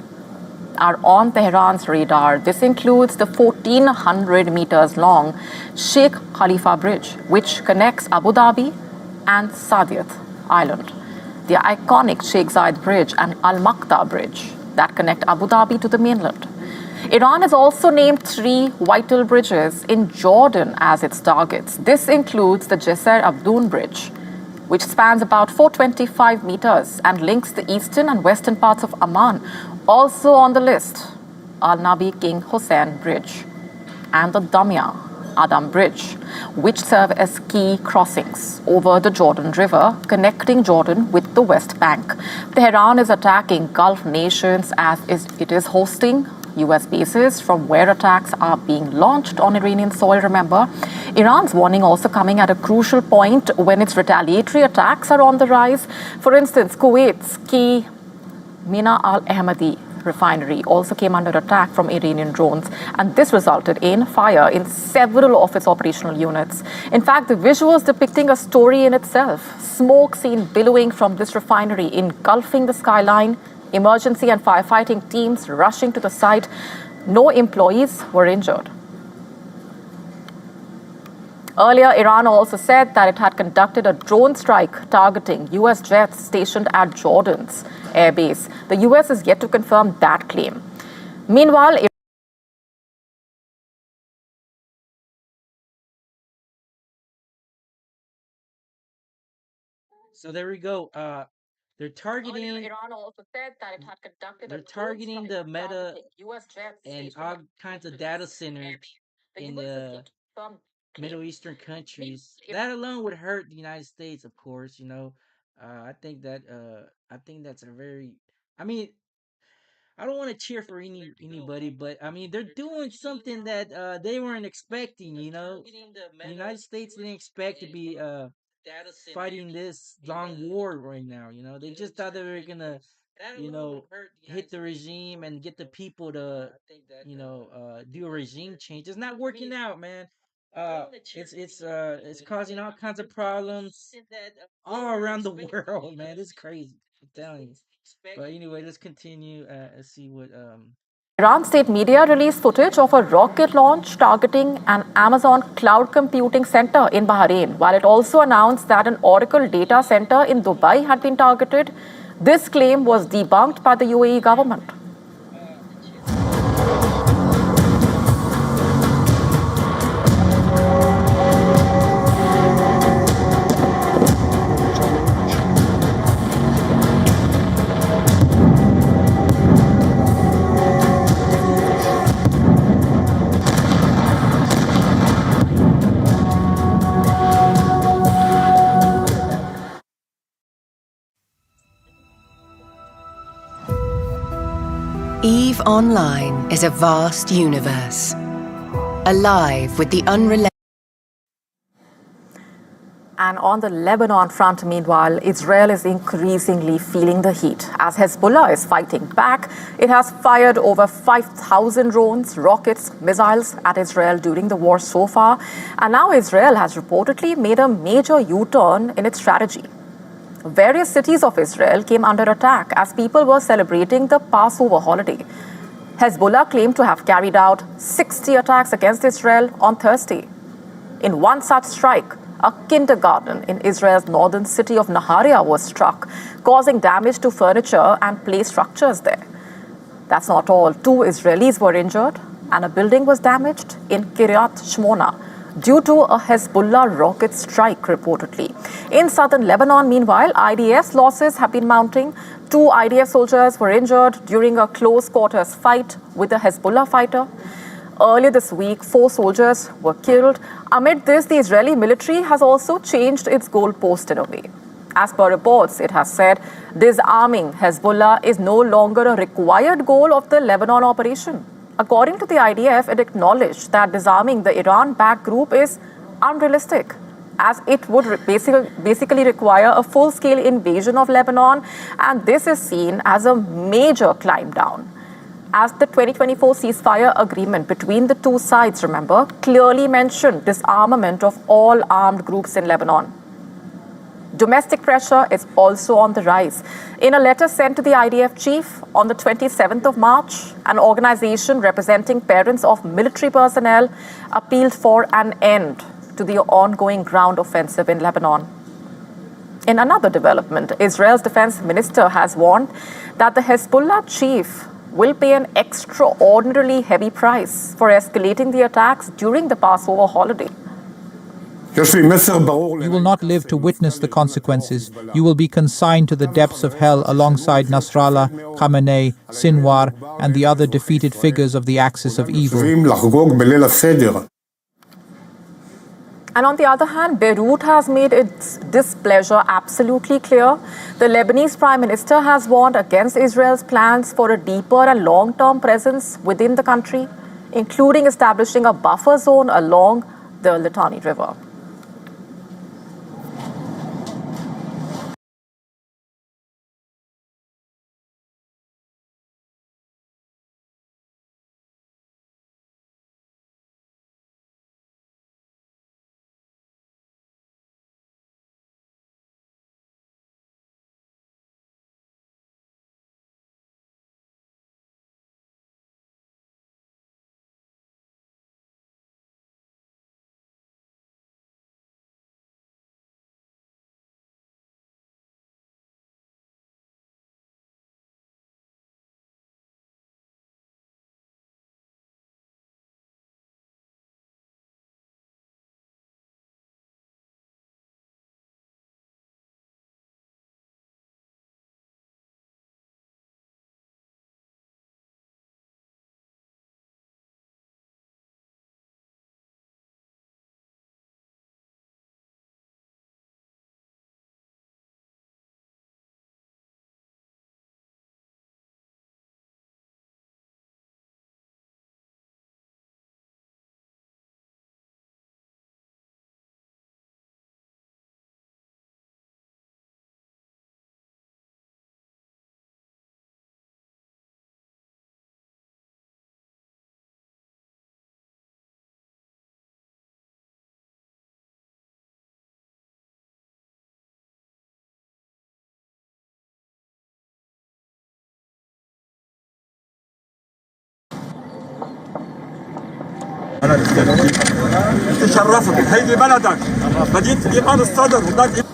are on Tehran's radar. This includes the 1,400 meters long Sheikh Khalifa Bridge, which connects Abu Dhabi and Saadiyat Island. The iconic Sheikh Zayed Bridge and Al Makta Bridge that connect Abu Dhabi to the mainland. Iran has also named 3 vital bridges in Jordan as its targets. This includes the Jisr Abdoun Bridge, which spans about 425 meters and links the eastern and western parts of Amman. Also on the list, Al Nabi King Hussein Bridge and the Damia Adam Bridge, which serve as key crossings over the Jordan River, connecting Jordan with the West Bank. Tehran is attacking Gulf nations as it is hosting US bases from where attacks are being launched on Iranian soil, remember. Iran's warning also coming at a crucial point when its retaliatory attacks are on the rise. For instance, Kuwait's key Mina al-Ahmadi refinery also came under attack from Iranian drones, and this resulted in fire in several of its operational units. In fact, the visuals depicting a story in itself. Smoke seen billowing from this refinery engulfing the skyline, emergency and firefighting teams rushing to the site. No employees were injured. Earlier, Iran also said that it had conducted a drone strike targeting US jets stationed at Jordan's airbase. The US is yet to confirm that claim. Meanwhile, So there we go. They're targeting. Iran also said that it had conducted They're targeting the Meta and all kinds of data centers in the Middle Eastern countries. That alone would hurt the United States, of course. I think that I think that's a very. I mean, I don't want to cheer for anybody, but I mean they're doing something that they weren't expecting. The United States didn't expect to be fighting this long war right now. They just thought they were gonna hit the regime and get the people to do a regime change. It's not working out, man. It's causing all kinds of problems all around the world, man. It's crazy. I'm telling you. But anyway, let's continue and see what Iran state media released footage of a rocket launch targeting an Amazon cloud computing center in Bahrain, while it also announced that an Oracle data center in Dubai had been targeted. This claim was debunked by the UAE government. EVE Online is a vast universe, alive with the unrelenting. And on the Lebanon front, meanwhile, Israel is increasingly feeling the heat. As Hezbollah is fighting back, it has fired over 5,000 drones, rockets, missiles at Israel during the war so far. And now Israel has reportedly made a major U-turn in its strategy. Various cities of Israel came under attack as people were celebrating the Passover holiday. Hezbollah claimed to have carried out 60 attacks against Israel on Thursday. In one such strike, a kindergarten in Israel's northern city of Naharia was struck, causing damage to furniture and play structures there. That's not all. 2 Israelis were injured and a building was damaged in Kiryat Shmona due to a Hezbollah rocket strike, reportedly. In southern Lebanon, meanwhile, IDF's losses have been mounting. 2 IDF soldiers were injured during a close quarters fight with a Hezbollah fighter. Earlier this week, 4 soldiers were killed. Amid this, the Israeli military has also changed its goalpost in a way. As per reports, it has said disarming Hezbollah is no longer a required goal of the Lebanon operation. According to the IDF, it acknowledged that disarming the Iran-backed group is unrealistic, as it would basically require a full-scale invasion of Lebanon, and this is seen as a major climb down. As the 2024 ceasefire agreement between the 2 sides, remember, clearly mentioned disarmament of all armed groups in Lebanon. Domestic pressure is also on the rise. In a letter sent to the IDF chief on the 27th of March, an organization representing parents of military personnel appealed for an end to the ongoing ground offensive in Lebanon. In another development, Israel's defense minister has warned that the Hezbollah chief will pay an extraordinarily heavy price for escalating the attacks during the Passover holiday. You will not live to witness the consequences. You will be consigned to the depths of hell alongside Nasrallah, Khamenei, Sinwar, and the other defeated figures of the axis of evil. And on the other hand, Beirut has made its displeasure absolutely clear. The Lebanese Prime Minister has warned against Israel's plans for a deeper and long-term presence within the country, including establishing a buffer zone along the Litani River. تشرفت هيدي بلدك مدينة الإيمان الصدر هناك.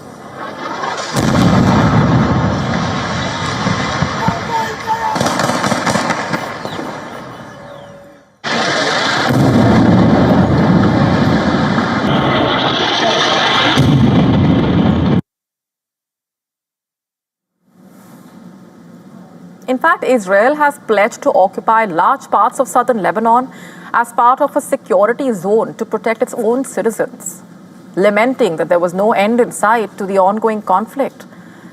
In fact, Israel has pledged to occupy large parts of southern Lebanon as part of a security zone to protect its own citizens, lamenting that there was no end in sight to the ongoing conflict.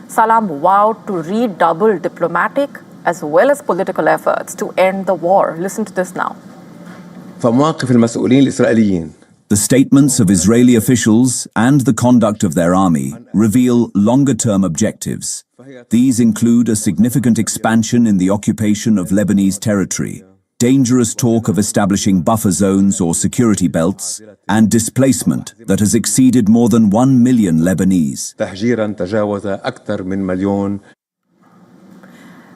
Salam vowed to redouble diplomatic as well as political efforts to end the war. Listen to this now. فمواقف المسؤولين الإسرائيليين. The statements of Israeli officials and the conduct of their army reveal longer-term objectives. These include a significant expansion in the occupation of Lebanese territory, dangerous talk of establishing buffer zones or security belts, and displacement that has exceeded more than 1 million Lebanese. تهجيراً تجاوز أكثر من مليون.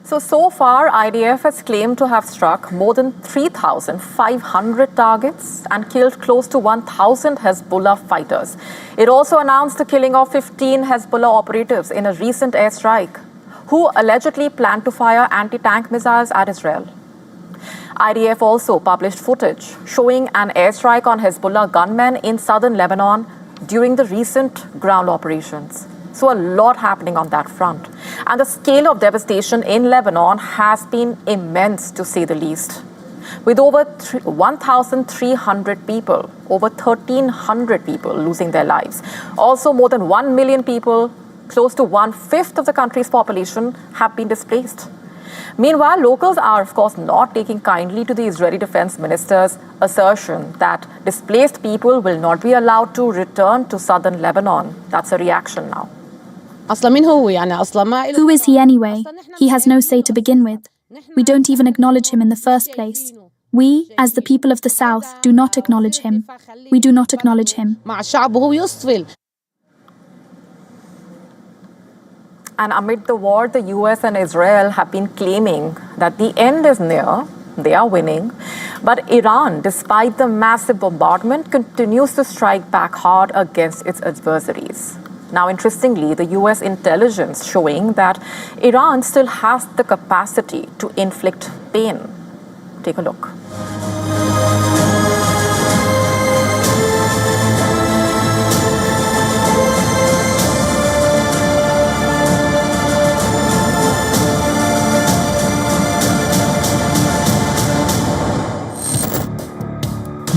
So far, IDF has claimed to have struck more than 3,500 targets and killed close to 1,000 Hezbollah fighters. It also announced the killing of 15 Hezbollah operatives in a recent airstrike, who allegedly planned to fire anti-tank missiles at Israel. IDF also published footage showing an airstrike on Hezbollah gunmen in southern Lebanon during the recent ground operations. So a lot happening on that front. And the scale of devastation in Lebanon has been immense, to say the least. With over 1,300 people, over 1,300 people losing their lives. Also, more than 1 million people, close to 1/5 of the country's population, have been displaced. Meanwhile, locals are, of course, not taking kindly to the Israeli defense minister's assertion that displaced people will not be allowed to return to southern Lebanon. That's a reaction now. Who is he anyway? He has no say to begin with. We don't even acknowledge him in the first place. We, as the people of the South, do not acknowledge him. We do not acknowledge him. And amid the war, the US and Israel have been claiming that the end is near. They are winning. But Iran, despite the massive bombardment, continues to strike back hard against its adversaries. Now, interestingly, the US intelligence showing that Iran still has the capacity to inflict pain. Take a look.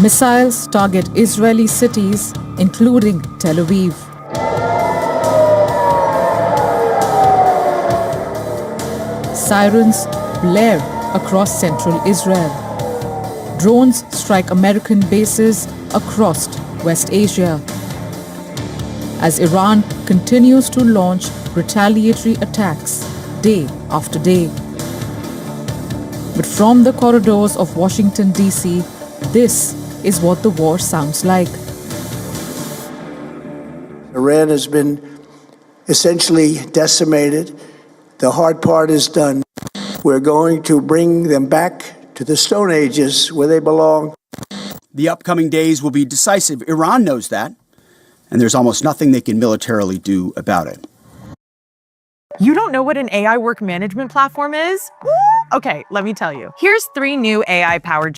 Missiles target Israeli cities, including Tel Aviv. Sirens blare across central Israel. Drones strike American bases across West Asia. As Iran continues to launch retaliatory attacks day after day. But from the corridors of Washington, D.C., this is what the war sounds like. Iran has been essentially decimated. The hard part is done. We're going to bring them back to the Stone Ages where they belong. The upcoming days will be decisive. Iran knows that, and there's almost nothing they can militarily do about it. You don't know what an AI work management platform is? Okay, let me tell you. Here's 3 new AI-powered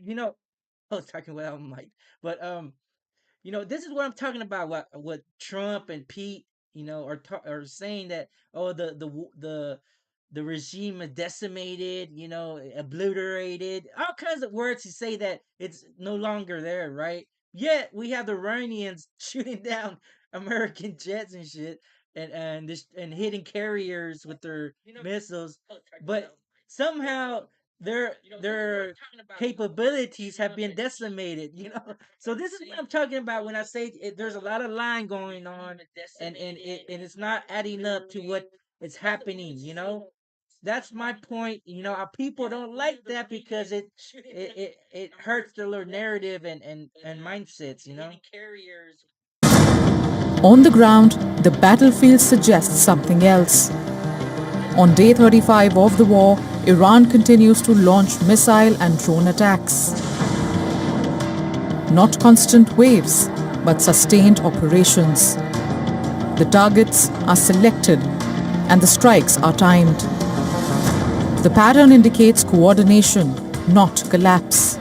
You know, I was talking without a mic, but this is what I'm talking about. What Trump and Pete, are saying that the regime is decimated, obliterated, all kinds of words to say that it's no longer there, right? Yet we have the Iranians shooting down American jets and shit, and hitting carriers with their missiles, but somehow their capabilities have been decimated. So this is what I'm talking about when I say there's a lot of lying going on, and it's not adding up to what is happening. That's my point. Our people don't like that because it hurts their little narrative and mindsets. On the ground, the battlefield suggests something else. On day 35 of the war, Iran continues to launch missile and drone attacks. Not constant waves, but sustained operations. The targets are selected and the strikes are timed. The pattern indicates coordination, not collapse.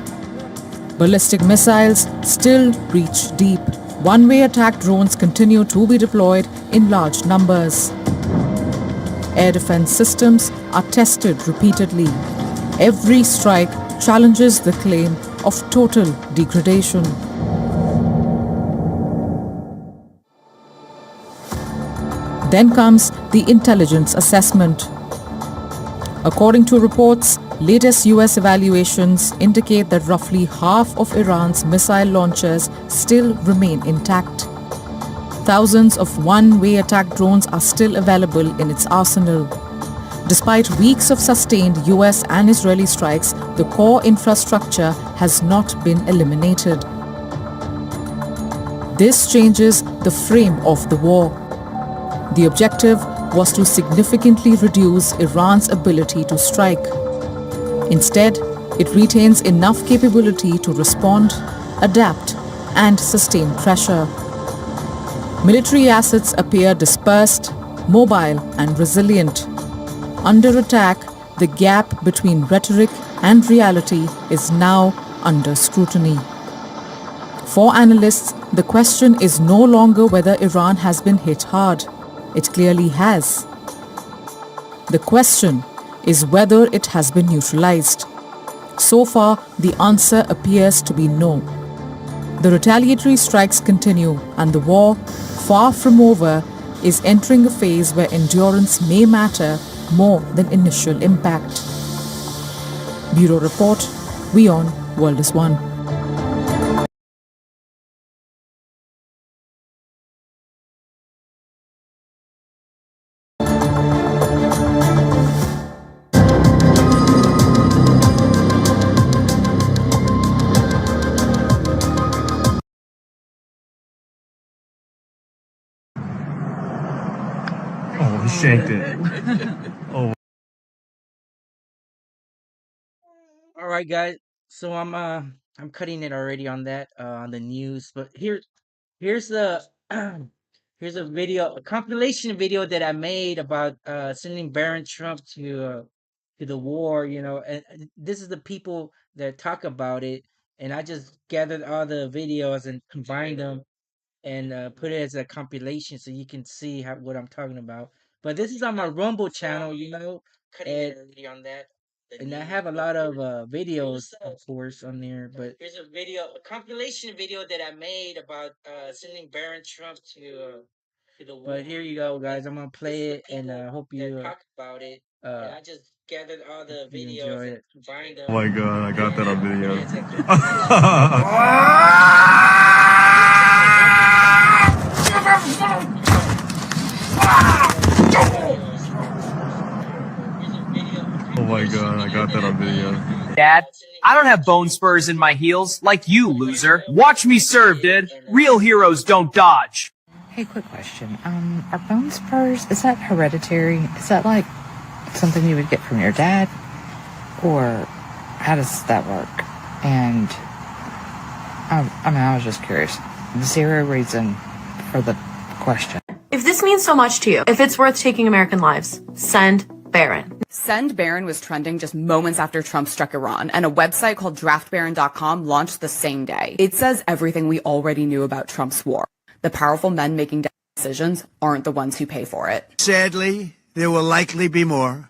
Ballistic missiles still reach deep. One-way attack drones continue to be deployed in large numbers. Air defense systems are tested repeatedly. Every strike challenges the claim of total degradation. Then comes the intelligence assessment. According to reports, latest US evaluations indicate that roughly half of Iran's missile launchers still remain intact. Thousands of one-way attack drones are still available in its arsenal. Despite weeks of sustained US and Israeli strikes, the core infrastructure has not been eliminated. This changes the frame of the war. The objective was to significantly reduce Iran's ability to strike. Instead, it retains enough capability to respond, adapt, and sustain pressure. Military assets appear dispersed, mobile, and resilient. Under attack, the gap between rhetoric and reality is now under scrutiny. For analysts, the question is no longer whether Iran has been hit hard. It clearly has. The question is whether it has been neutralized. So far, the answer appears to be no. The retaliatory strikes continue, and the war, far from over, is entering a phase where endurance may matter more than initial impact. Bureau Report, WION, World is One. Oh, he shanked it. Oh. All right, guys. So I'm cutting it already on that on the news, but here's the here's a video, a compilation video that I made about sending Barron Trump to the war. You know, and this is the people that talk about it, and I just gathered all the videos and combined them and put it as a compilation so you can see what I'm talking about. But this is on my Rumble channel, you know, and, and I have a lot of videos, of course, on there. But here's a video, a compilation video that I made about sending Barron Trump to the war. But here you go, guys. I'm gonna play it, and I hope you talk about it. And I just gathered all the videos and combined them. Oh my god, I got that on video. Oh my god, I got that on video. Dad, I don't have bone spurs in my heels like you, loser. Watch me serve, dude. Real heroes don't dodge. Hey, quick question. Are bone spurs, is that hereditary? Is that like something you would get from your dad? Or how does that work? And I was just curious. Zero reason for the question. If this means so much to you, if it's worth taking American lives, send Barron. Send Barron was trending just moments after Trump struck Iran, and a website called draftbarron.com launched the same day. It says everything we already knew about Trump's war. The powerful men making decisions aren't the ones who pay for it. Sadly, there will likely be more.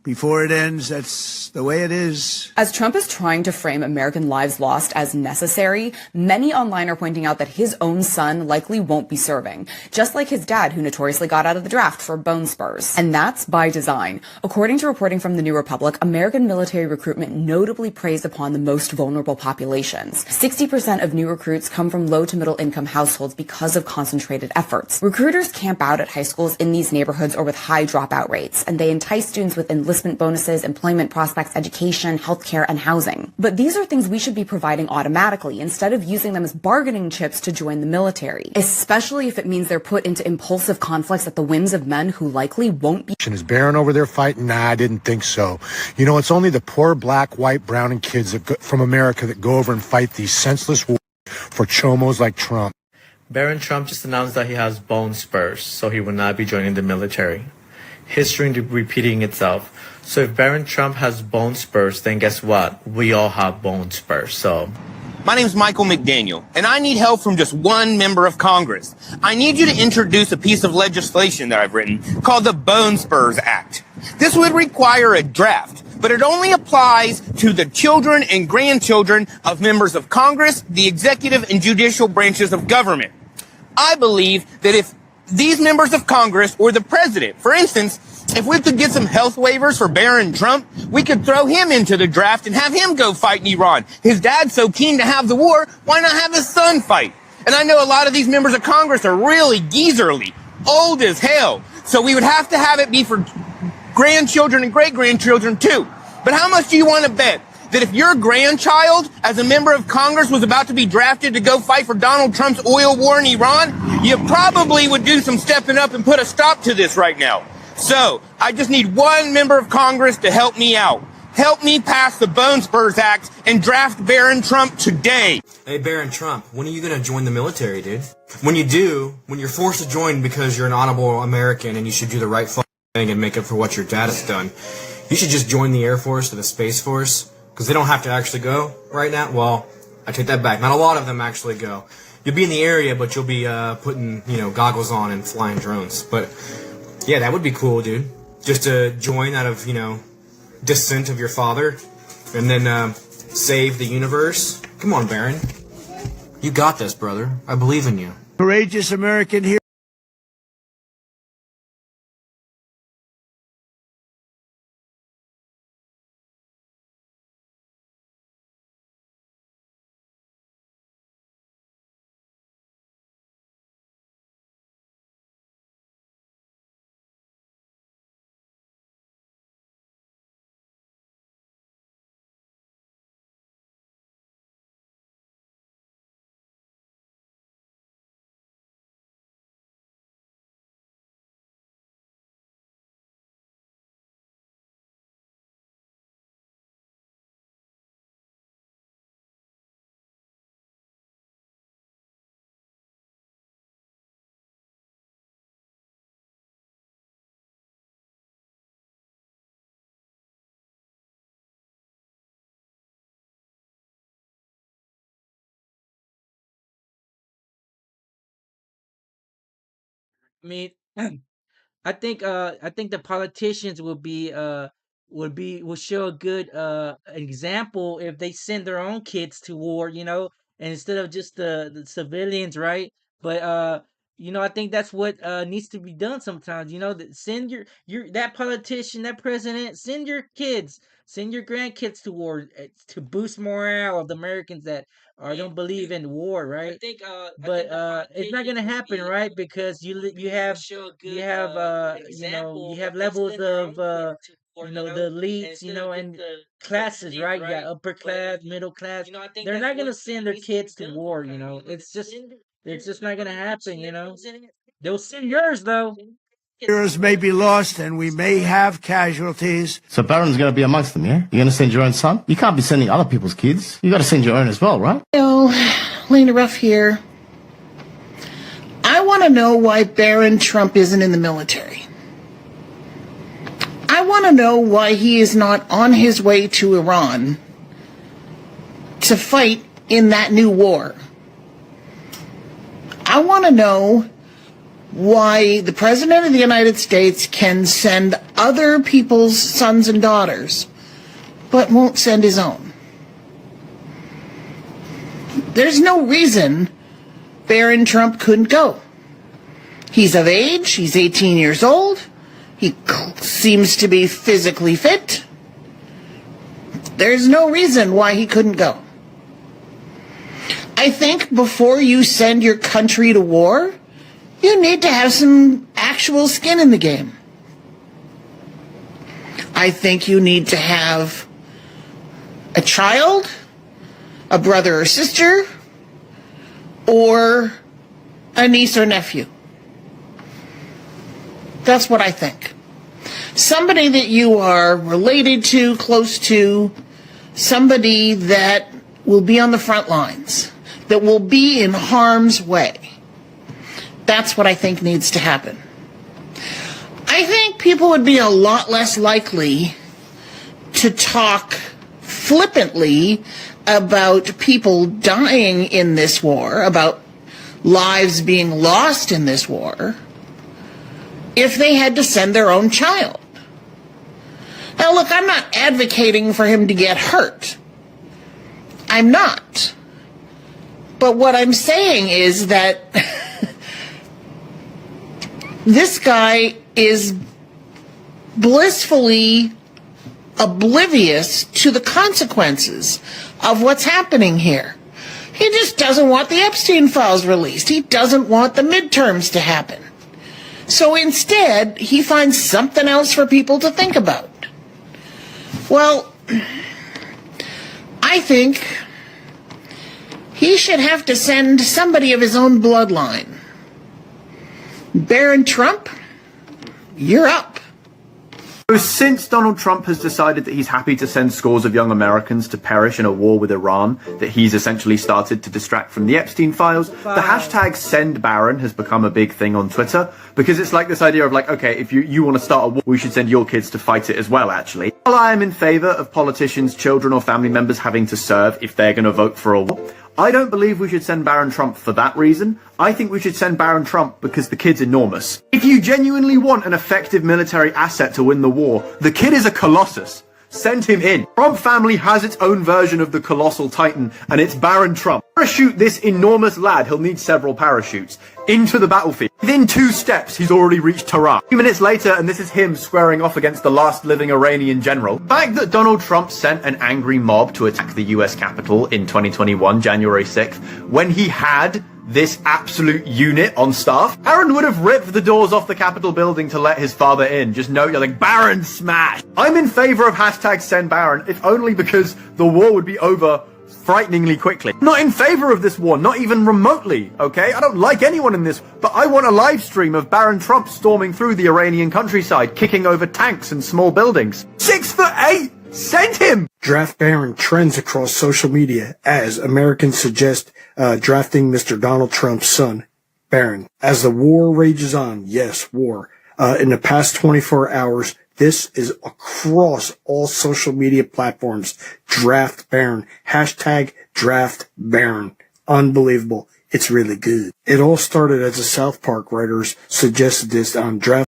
Before it ends, that's the way it is. As Trump is trying to frame American lives lost as necessary, many online are pointing out that his own son likely won't be serving, just like his dad, who notoriously got out of the draft for bone spurs. And that's by design. According to reporting from the New Republic, American military recruitment notably preys upon the most vulnerable populations. 60% of new recruits come from low to middle income households because of concentrated efforts. Recruiters camp out at high schools in these neighborhoods or with high dropout rates, and they entice students with enlistment bonuses, employment prospects, education, healthcare, and housing. But these are things we should be providing automatically instead of using them as bargaining chips to join the military, especially if it means they're put into impulsive conflicts at the whims of men who likely won't be. Is Barron over there fighting? Nah, I didn't think so. You know, it's only the poor black, white, brown, and kids from America that go over and fight these senseless wars for chomos like Trump. Barron Trump just announced that he has bone spurs, so he will not be joining the military. History repeating itself. So if Barron Trump has bone spurs, then guess what? We all have bone spurs, so. My name's Michael McDaniel, and I need help from just one member of Congress. I need you to introduce a piece of legislation that I've written called the Bone Spurs Act. This would require a draft but it only applies to the children and grandchildren of members of Congress, the executive and judicial branches of government. I believe that if these members of Congress or the president, for instance, if we could get some health waivers for Barron Trump, we could throw him into the draft and have him go fight in Iran. His dad's so keen to have the war, why not have his son fight? And I know a lot of these members of Congress are really geezerly, old as hell. So we would have to have it be for grandchildren and great-grandchildren too. But how much do you want to bet that if your grandchild, as a member of Congress, was about to be drafted to go fight for Donald Trump's oil war in Iran, you probably would do some stepping up and put a stop to this right now. So, I just need one member of Congress to help me out. Help me pass the Bone Spurs Act and draft Barron Trump today. Hey, Barron Trump, when are you going to join the military, dude? When you do, when you're forced to join because you're an honorable American and you should do the right thing and make up for what your dad has done, you should just join the Air Force or the Space Force, because they don't have to actually go right now. Well, I take that back. Not a lot of them actually go. You'll be in the area, but you'll be putting, goggles on and flying drones. But yeah, that would be cool, dude. Just to join out of, dissent of your father, and then save the universe. Come on, Barron. You got this, brother. I believe in you. Courageous American hero. I mean, I think the politicians will show a good example if they send their own kids to war, and instead of just the civilians, right? But I think that's what needs to be done sometimes. Send your that politician, that president, send your kids, send your grandkids to war to boost morale of the Americans that don't believe in war, right? But it's not gonna happen, right? Because you have you have levels of the elites, and classes, right? You got upper class, middle class. They're not gonna send their kids to war. It's just not gonna happen. They'll send yours though. Heroes may be lost and we may have casualties. So Barron's going to be amongst them, yeah? You're going to send your own son? You can't be sending other people's kids. You got to send your own as well, right? Lena Ruff here. I want to know why Barron Trump isn't in the military. I want to know why he is not on his way to Iran to fight in that new war. I want to know why the President of the United States can send other people's sons and daughters, but won't send his own. There's no reason Barron Trump couldn't go. He's of age, he's 18 years old, he seems to be physically fit. There's no reason why he couldn't go. I think before you send your country to war, you need to have some actual skin in the game. I think you need to have a child, a brother or sister, or a niece or nephew. That's what I think. Somebody that you are related to, close to, somebody that will be on the front lines, that will be in harm's way. That's what I think needs to happen. I think people would be a lot less likely to talk flippantly about people dying in this war, about lives being lost in this war, if they had to send their own child. Now, Now, look, I'm not advocating for him to get hurt. I'm not. But what I'm saying is that this guy is blissfully oblivious to the consequences of what's happening here. He just doesn't want the Epstein files released. He doesn't want the midterms to happen. So instead, he finds something else for people to think about. Well, I think he should have to send somebody of his own bloodline. Baron Trump, you're up. So since Donald Trump has decided that he's happy to send scores of young Americans to perish in a war with Iran, that he's essentially started to distract from the Epstein files, the hashtag #SendBaron has become a big thing on Twitter, because it's like this idea of like, okay, if you want to start a war, we should send your kids to fight it as well, actually. While I am in favor of politicians' children or family members having to serve if they're going to vote for a war, I don't believe we should send Baron Trump for that reason. I think we should send Baron Trump because the kid's enormous. If you genuinely want an effective military asset to win the war, the kid is a colossus. Send him in. Trump family has its own version of the colossal titan, and it's Baron Trump. Parachute this enormous lad, he'll need several parachutes, into the battlefield. Within 2 steps, he's already reached Tehran. A few minutes later, and this is him squaring off against the last living Iranian general. The fact that Donald Trump sent an angry mob to attack the US Capitol in 2021, January 6th, when he had this absolute unit on staff, Baron would have ripped the doors off the Capitol building to let his father in. Just note, you're like, Baron smash! I'm in favor of hashtag #SendBaron, if only because the war would be over frighteningly quickly. Not in favor of this war, not even remotely, okay? I don't like anyone in this, but I want a live stream of Baron Trump storming through the Iranian countryside, kicking over tanks and small buildings. 6'8"! Send him! Draft Baron trends across social media as Americans suggest drafting Mr. Donald Trump's son, Baron. As the war rages on, yes, war, in the past 24 hours, this is across all social media platforms. Draft Baron. Hashtag Draft Baron. Unbelievable. It's really good. It all started as the South Park writers suggested this on Draft.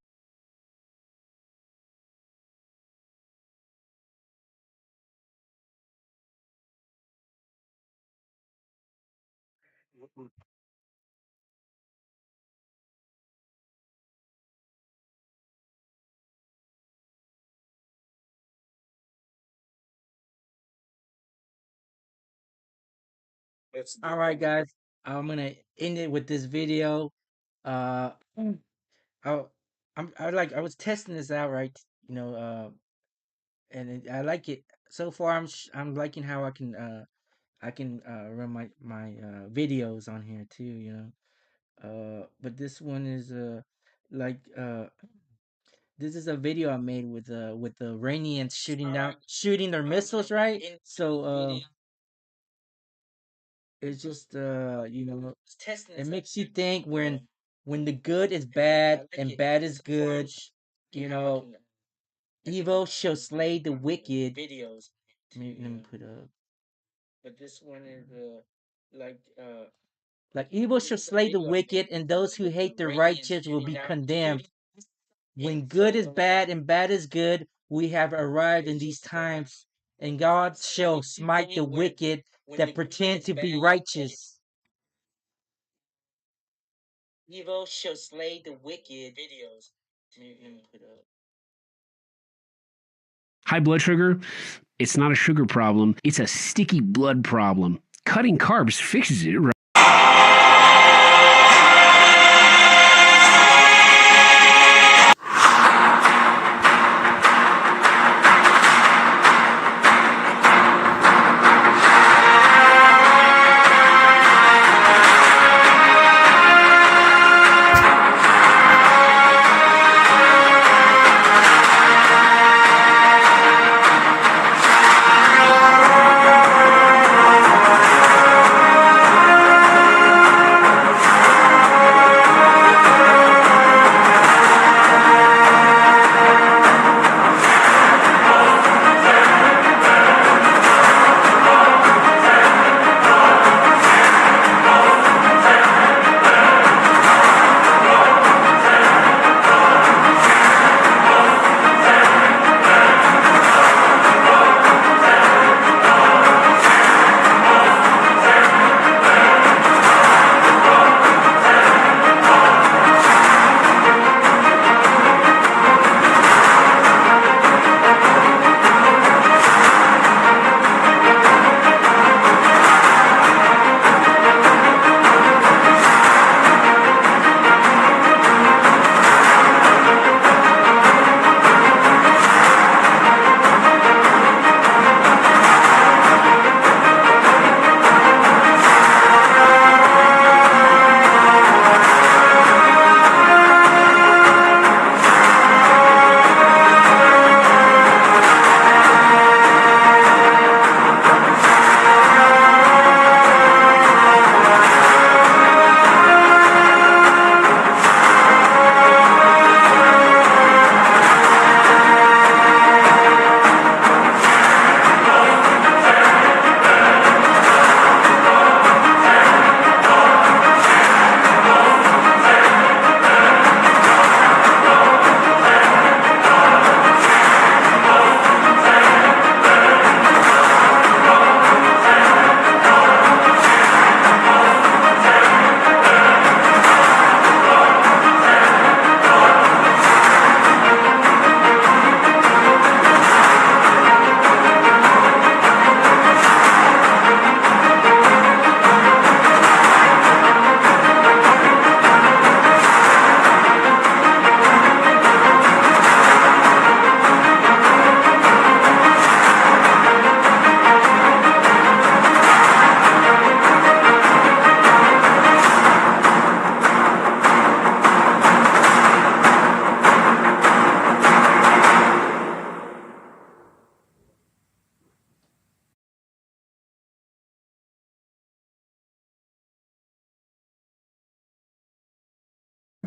All right, guys. I'm gonna end it with this video. Uh, I, I was testing this out, right? You know, I like it so far. I'm liking how I can run my videos on here too. You know, but this one is like this is a video I made with the Iranians shooting their missiles, right? So it's just you know, it makes you think when the good is bad and bad is good, you know, evil shall slay the wicked. Let me put up. But this one is like evil shall slay the wicked, and those who hate the righteous will be condemned. When good is bad and bad is good, we have arrived in these times, and God shall smite the wicked that pretend to be righteous. Evil shall slay the wicked. Let me put up. High blood sugar, it's not a sugar problem, it's a sticky blood problem. Cutting carbs fixes it, right?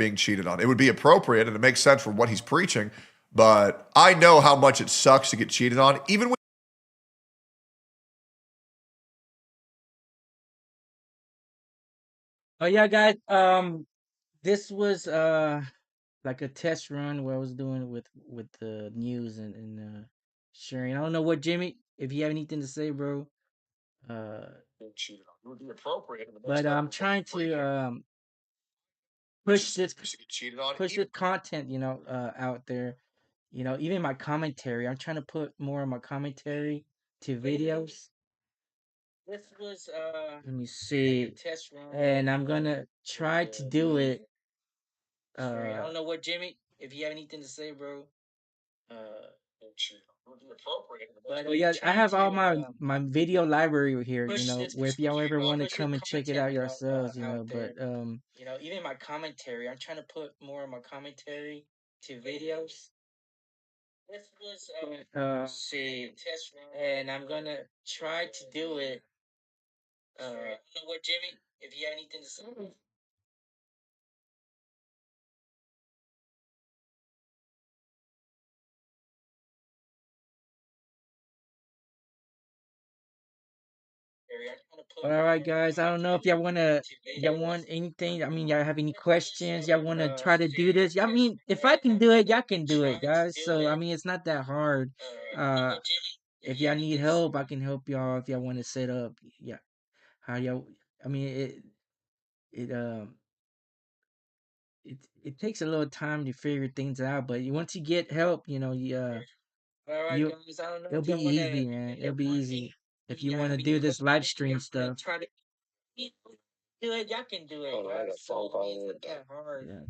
being cheated on. It would be appropriate and it makes sense for what he's preaching, but I know how much it sucks to get cheated on, even when Oh yeah, guys. This was like a test run where I was doing it with the news and sharing. I don't know what Jimmy, if you have anything to say, bro. Uh, but I'm trying to push this push this content, out there. Even my commentary. I'm trying to put more of my commentary to videos. This was let me see. And I'm gonna try to do it. I don't know what Jimmy, if you have anything to say, bro. Uh, but yeah, I have all my video library here. Where if y'all ever want to come and check it out yourselves, But even my commentary, I'm trying to put more of my commentary to videos. This was see, and I'm gonna try to do it. I don't know what Jimmy, if you have anything to say. All right, guys. I don't know if y'all want anything. I mean, y'all have any questions? Y'all want to try to do this? I mean, if I can do it, y'all can do it, guys. So I mean, it's not that hard. Uh, if y'all need help, I can help y'all. If y'all want to set up, yeah, how y'all? I mean, it it takes a little time to figure things out, but once you get help, all right, you guys. I don't know. It'll be easy, man. It'll be easy if you want to do this live stream stuff. Do it. Y'all can do it. Oh, I got a phone call. It's not that hard. Yeah.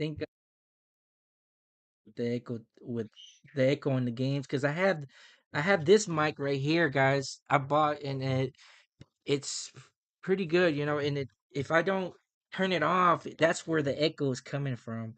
think with the echo in the games because I have this mic right here, guys. I bought and it's pretty good, and it if I don't turn it off, that's where the echo is coming from.